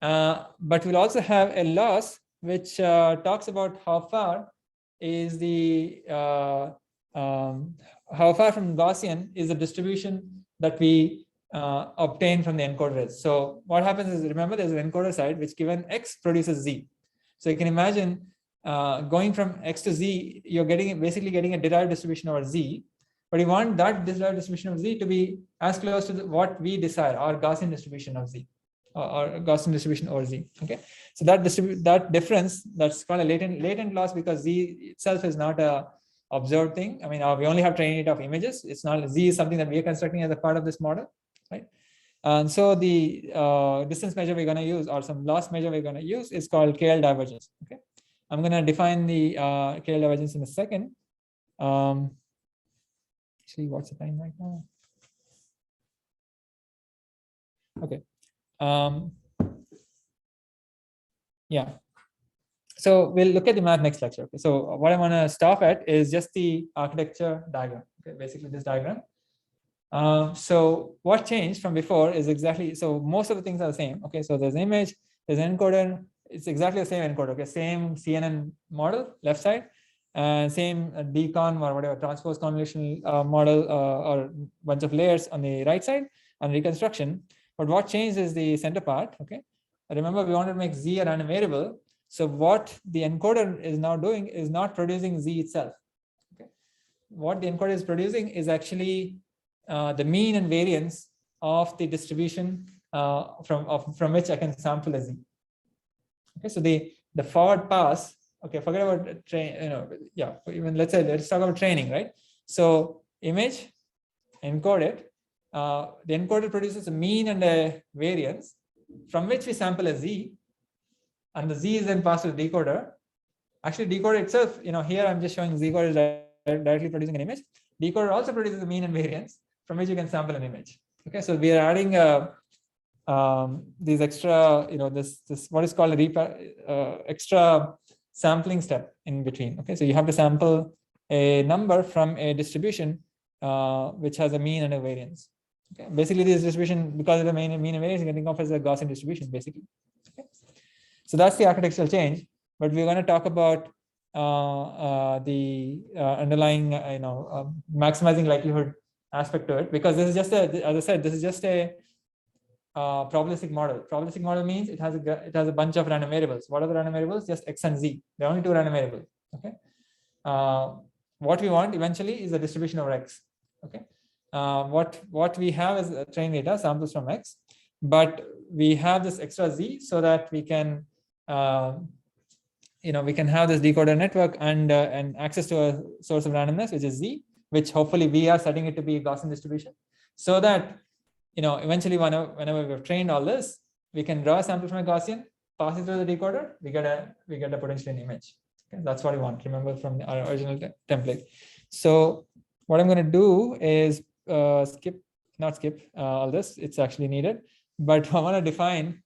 But we'll also have a loss which talks about how far from Gaussian is the distribution that we obtain from the encoder is. So what happens is, remember, there's an encoder side which given x produces z. So you can imagine going from x to z, you're basically getting a derived distribution over z, but you want that derived distribution of z to be as close to what we desire, our Gaussian distribution of z, or Gaussian distribution over z. Okay, so that difference, that's called a latent loss, because z itself is not a observed thing. I mean, we only have training data of images. It's not, z is something that we are constructing as a part of this model, right? And so the distance measure we're going to use, or some loss measure we're going to use, is called KL divergence. Okay, I'm going to define the KL divergence in a second. Actually, what's the time right now? Okay. Yeah. So we'll look at the math next lecture. Okay. So what I want to stop at is just the architecture diagram. Okay, basically this diagram. So what changed from before is exactly, so most of the things are the same. Okay, so there's an image, there's an encoder, it's exactly the same encoder. Okay, same CNN model left side, and same decon or whatever transpose convolutional model or bunch of layers on the right side, and reconstruction. But what changed is the center part. Okay, remember we wanted to make z a random variable. So what the encoder is now doing is not producing z itself. Okay, what the encoder is producing is actually the mean and variance of the distribution from which I can sample a z. Okay, so the forward pass. Okay, forget about train. Yeah. Even let's talk about training, right? So image, encode it. The encoder produces a mean and a variance from which we sample a z, and the z is then passed to the decoder. Actually, decoder itself, here I'm just showing z code is directly producing an image. Decoder also produces a mean and variance from which you can sample an image. Okay, so we are adding these extra, this what is called a extra sampling step in between. Okay, so you have to sample a number from a distribution which has a mean and a variance. Okay, basically this distribution, because of the mean and variance, you can think of as a Gaussian distribution, basically. Okay, so that's the architectural change. But we're going to talk about the underlying, maximizing likelihood aspect to it, because this is just as I said, this is just a probabilistic model. Probabilistic model means it has a bunch of random variables. What are the random variables? Just x and z. There are only two random variables. Okay. What we want eventually is a distribution over x. Okay. What we have is trained data, samples from x, but we have this extra z so that we can we can have this decoder network and access to a source of randomness, which is z, which hopefully we are setting it to be a Gaussian distribution, so that eventually whenever we've trained all this, we can draw a sample from a Gaussian, pass it through the decoder, we get a potentially an image. Okay, that's what we want. Remember from our original template. So what I'm going to do is not skip all this. It's actually needed, but I want to define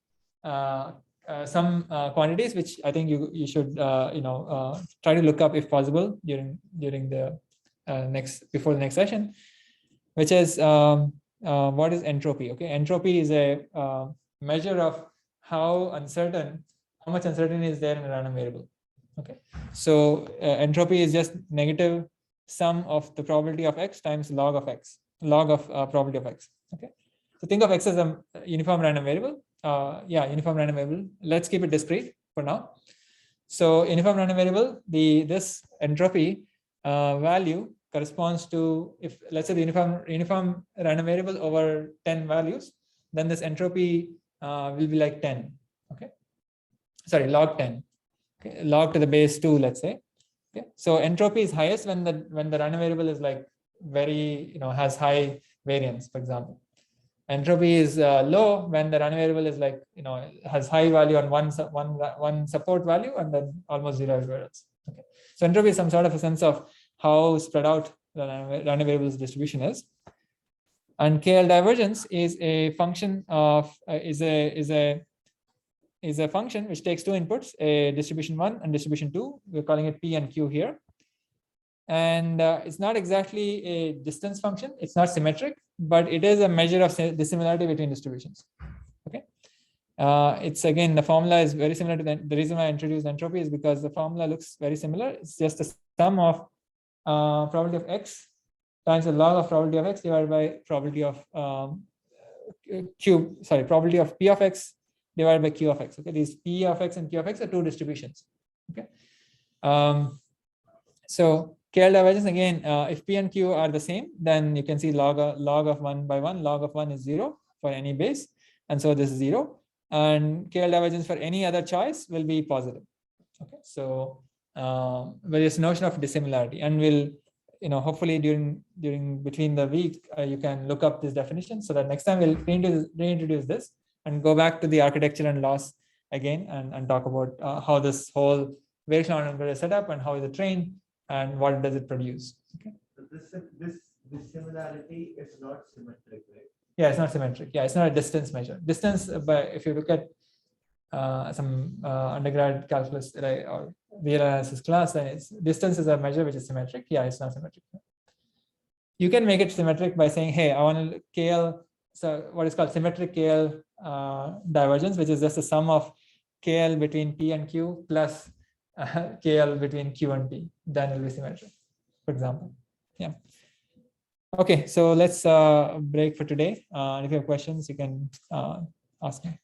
some quantities which I think you should try to look up if possible during the before the next session, which is what is entropy. Okay, entropy is a measure of how much uncertainty is there in a random variable. Okay, so entropy is just negative sum of the probability of x times log of probability of x. Okay, so think of x as a uniform random variable. Uniform random variable. Let's keep it discrete for now. So uniform random variable, this entropy value corresponds to, if let's say the uniform random variable over 10 values, then this entropy will be like 10. Okay, sorry, log 10. Okay, log to the base 2, let's say. Okay, so entropy is highest when the random variable is like very has high variance, for example. Entropy is low when the random variable is like has high value on one support value and then almost zero everywhere else. Okay, so entropy is some sort of a sense of how spread out the random variables distribution is. And KL divergence is a function of is a function which takes two inputs, a distribution 1 and distribution 2. We're calling it P and Q here. And it's not exactly a distance function. It's not symmetric, but it is a measure of dissimilarity between distributions. Okay. It's again, the formula is very similar to the reason why I introduced entropy is because the formula looks very similar. It's just the sum of probability of x times the log of probability of x divided by probability of probability of p of x divided by q of x. Okay, these p of x and q of x are two distributions. Okay, so KL divergence again, if p and q are the same, then you can see log of 1 by 1, log of 1 is 0 for any base, and so this is 0. And KL divergence for any other choice will be positive. Okay, so there is notion of dissimilarity, and we'll, hopefully during between the week you can look up this definition, so that next time we'll reintroduce this and go back to the architecture and laws again, and talk about how this whole variational autoencoder is set up and how is it trained and what does it produce. Okay. So this dissimilarity is not symmetric, right? Yeah, it's not symmetric. Yeah, it's not a distance measure. Distance, but if you look at some undergrad calculus or real analysis class, then distance is a measure which is symmetric. Yeah, it's not symmetric. You can make it symmetric by saying, hey, I want to KL, so what is called symmetric KL divergence, which is just the sum of KL between P and Q plus KL between Q and P. Then it will be symmetric, for example. Yeah. Okay, so let's break for today. If you have questions, you can ask me.